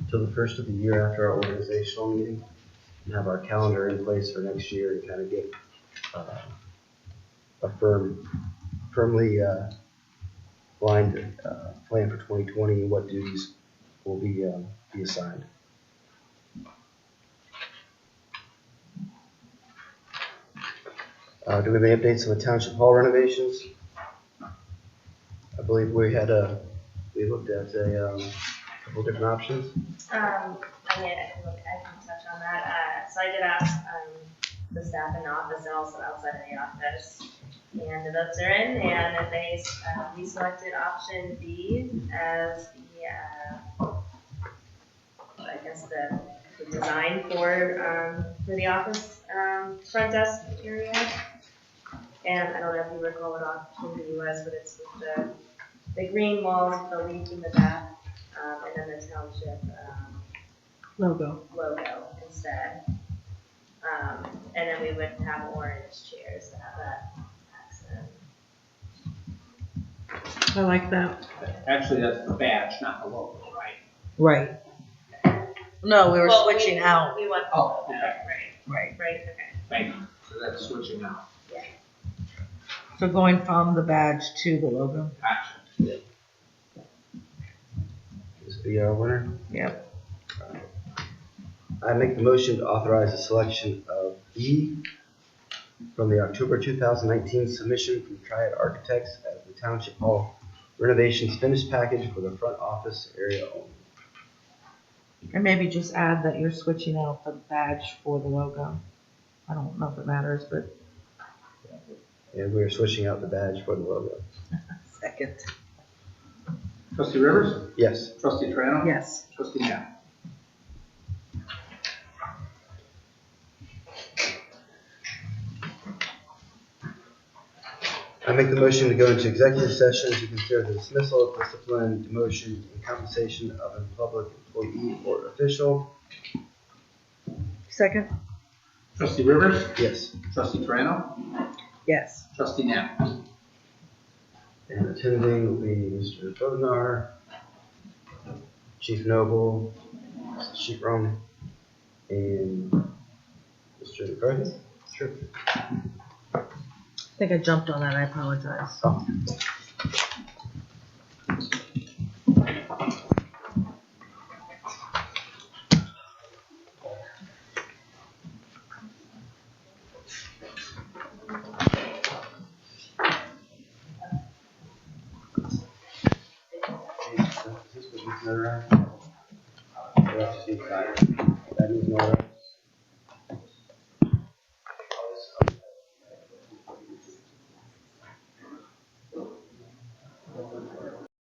till the first of the year after our organizational meeting and have our calendar in place for next year and kind of get a firmly lined plan for 2020 and what duties will be assigned. Do we have any updates on the township hall renovations? I believe we had we looked at a couple different options. I can touch on that. So I did ask the staff in the office and also outside of the office, and the votes are in, and they we selected option B as the I guess the design for the office front desk area. And I don't know if you recall what option B was, but it's with the green walls, the leaf in the back, and then the township Logo. logo instead. And then we would have orange chairs that have that accent. I like that. Actually, that's the badge, not the logo, right? Right. No, we were Well, switching out. We want Oh, the logo, okay. right, okay. Thank you. So that's switching out. So going from the badge to the logo. Gotcha. This be our winner. Yep. I make the motion to authorize the selection of B from the October 2019 submission from Triad Architects as the Township Hall renovations finished package for the front office area only. And maybe just add that you're switching out the badge for the logo. I don't know if it matters, but. And we are switching out the badge for the logo. Second. Trustee Rivers? Yes. Trustee Morano? Yes. Trustee Net? I make the motion to go into executive session to consider the dismissal, discipline, demotion, and compensation of a public employee or official. Second. Trustee Rivers? Yes. Trustee Morano? Yes. Trustee Net? And attending will be Mr. Bodnar, Chief Noble, Mrs. Sheeprom, and Mr. McCarthy. Sure. I think I jumped on that. I apologize. Oh. Is this what you consider? Let's see, that means no roads.